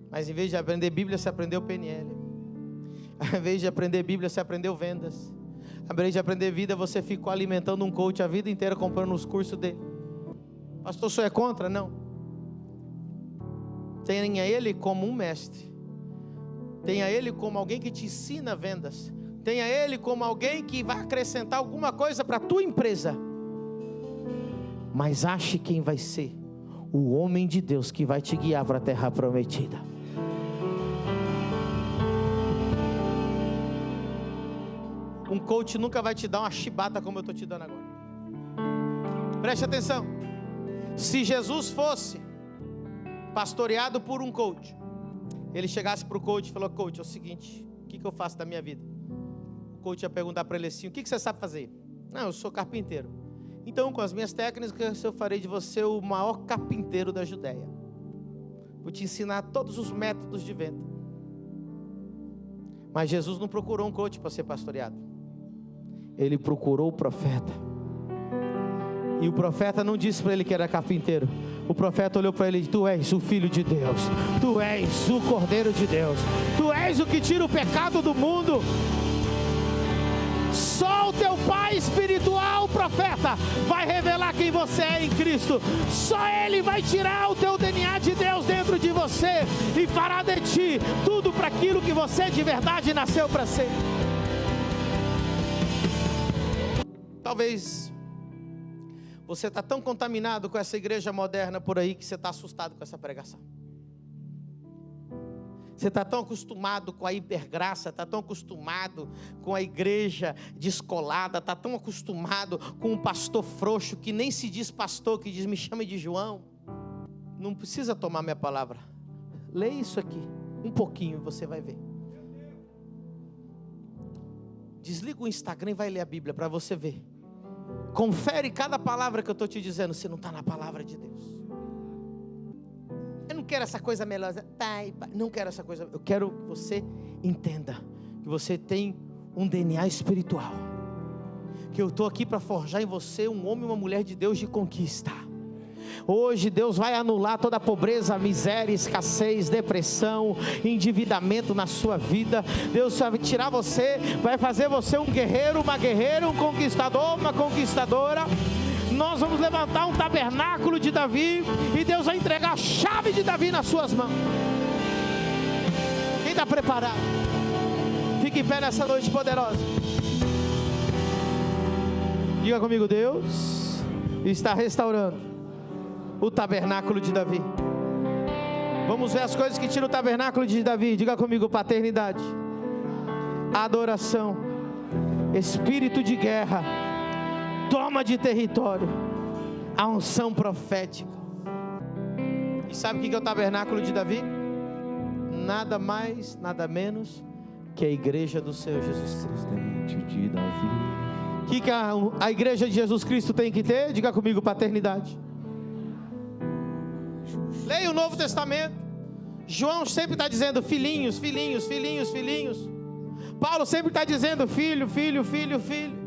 mas em vez de aprender Bíblia, você aprendeu PNL. Em vez de aprender Bíblia, você aprendeu vendas. Em vez de aprender vida, você ficou alimentando um coach a vida inteira, comprando os cursos dele. Pastor, o senhor é contra? Não. Tenha ele como um mestre. Tenha ele como alguém que te ensina vendas. Tenha ele como alguém que vai acrescentar alguma coisa para a tua empresa. Mas ache quem vai ser o homem de Deus que vai te guiar para a terra prometida. Um coach nunca vai te dar uma chibata como eu estou te dando agora. Preste atenção. Se Jesus fosse pastoreado por um coach, ele chegasse para o coach e falou: coach, é o seguinte, o que eu faço da minha vida? O coach ia perguntar para ele assim: o que você sabe fazer? Não, eu sou carpinteiro. Então, com as minhas técnicas, eu farei de você o maior carpinteiro da Judéia. Vou te ensinar todos os métodos de venda. Mas Jesus não procurou um coach para ser pastoreado. Ele procurou o profeta. E o profeta não disse para ele que era carpinteiro. O profeta olhou para ele e disse: tu és o Filho de Deus, tu és o Cordeiro de Deus, tu és o que tira o pecado do mundo. Só o teu pai espiritual, profeta, vai revelar quem você é em Cristo. Só Ele vai tirar o teu DNA de Deus dentro de você e fará de ti tudo para aquilo que você de verdade nasceu para ser. Talvez você está tão contaminado com essa igreja moderna por aí que você está assustado com essa pregação. Você está tão acostumado com a hipergraça, está tão acostumado com a igreja descolada, está tão acostumado com um pastor frouxo que nem se diz pastor, que diz: me chame de João. Não precisa tomar minha palavra. Lê isso aqui, um pouquinho, você vai ver. Desliga o Instagram e vai ler a Bíblia para você ver. Confere cada palavra que eu estou te dizendo, se não está na palavra de Deus. Eu não quero essa coisa melosa, pai, não quero essa coisa. Eu quero que você entenda que você tem um DNA espiritual, que eu estou aqui para forjar em você um homem e uma mulher de Deus de conquista. Hoje Deus vai anular toda a pobreza, miséria, escassez, depressão, endividamento na sua vida. Deus vai tirar você, vai fazer você um guerreiro, uma guerreira, um conquistador, uma conquistadora. Nós vamos levantar um tabernáculo de Davi e Deus vai entregar a chave de Davi nas suas mãos. Quem está preparado? Fique em pé nessa noite poderosa. Diga comigo: Deus está restaurando o tabernáculo de Davi. Vamos ver as coisas que tiram o tabernáculo de Davi. Diga comigo: paternidade, adoração, espírito de guerra, toma de território, a unção profética. E sabe o que é o tabernáculo de Davi? Nada mais, nada menos que a igreja do Senhor Jesus Cristo. O que a igreja de Jesus Cristo tem que ter? Diga comigo: paternidade. Leia o Novo Testamento. João sempre está dizendo filhinhos, filhinhos, filhinhos, filhinhos. Paulo sempre está dizendo filho, filho, filho, filho.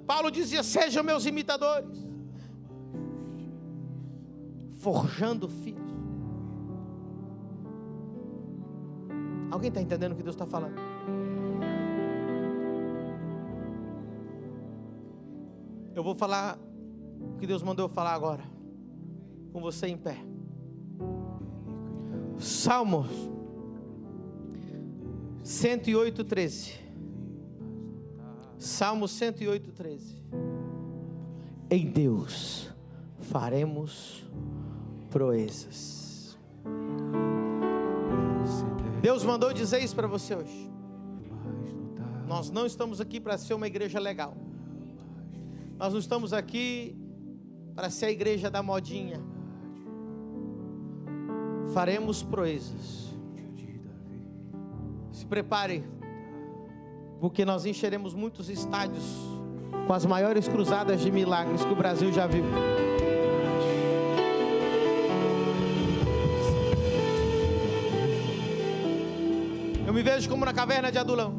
Paulo dizia: sejam meus imitadores, forjando filhos. Alguém está entendendo o que Deus está falando? Eu vou falar o que Deus mandou eu falar agora, com você em pé. Salmos 108:13. Salmo 108:13. Em Deus faremos proezas. Deus mandou dizer isso para você hoje. Nós não estamos aqui para ser uma igreja legal. Nós não estamos aqui para ser a igreja da modinha. Faremos proezas. Se prepare, porque nós encheremos muitos estádios com as maiores cruzadas de milagres que o Brasil já viu. Eu me vejo como na caverna de Adulão.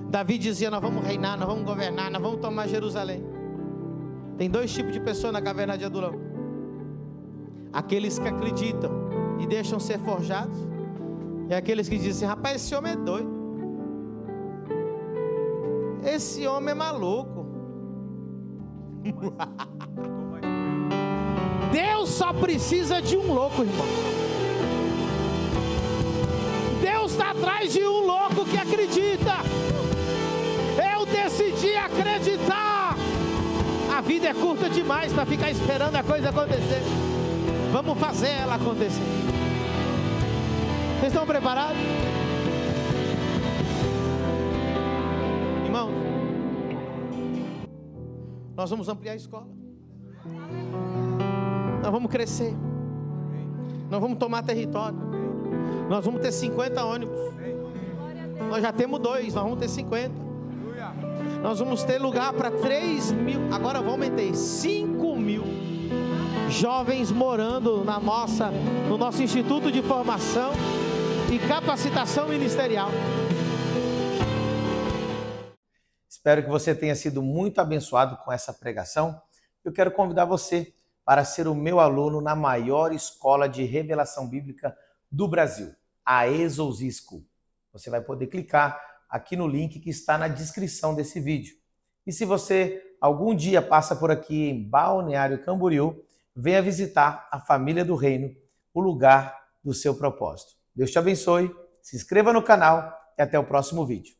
Davi dizia: nós vamos reinar, nós vamos governar, nós vamos tomar Jerusalém. Tem dois tipos de pessoas na caverna de Adulão: aqueles que acreditam e deixam ser forjados, e aqueles que dizem: rapaz, esse homem é doido, esse homem é maluco. Deus só precisa de um louco, irmão. Deus está atrás de um louco que acredita. Eu decidi acreditar. A vida é curta demais para ficar esperando a coisa acontecer. Vamos fazer ela acontecer. Vocês estão preparados? Irmãos, nós vamos ampliar a escola. Nós vamos crescer. Nós vamos tomar território. Nós vamos ter 50 ônibus. Nós já temos 2, nós vamos ter 50. Nós vamos ter lugar para 3.000. Agora eu vou aumentar 5.000 jovens morando no nosso Instituto de Formação e Capacitação Ministerial. Espero que você tenha sido muito abençoado com essa pregação. Eu quero convidar você para ser o meu aluno na maior escola de revelação bíblica do Brasil, a Exousia School. Você vai poder clicar aqui no link que está na descrição desse vídeo. E se você algum dia passa por aqui em Balneário Camboriú, venha visitar a Família do Reino, o lugar do seu propósito. Deus te abençoe, se inscreva no canal e até o próximo vídeo.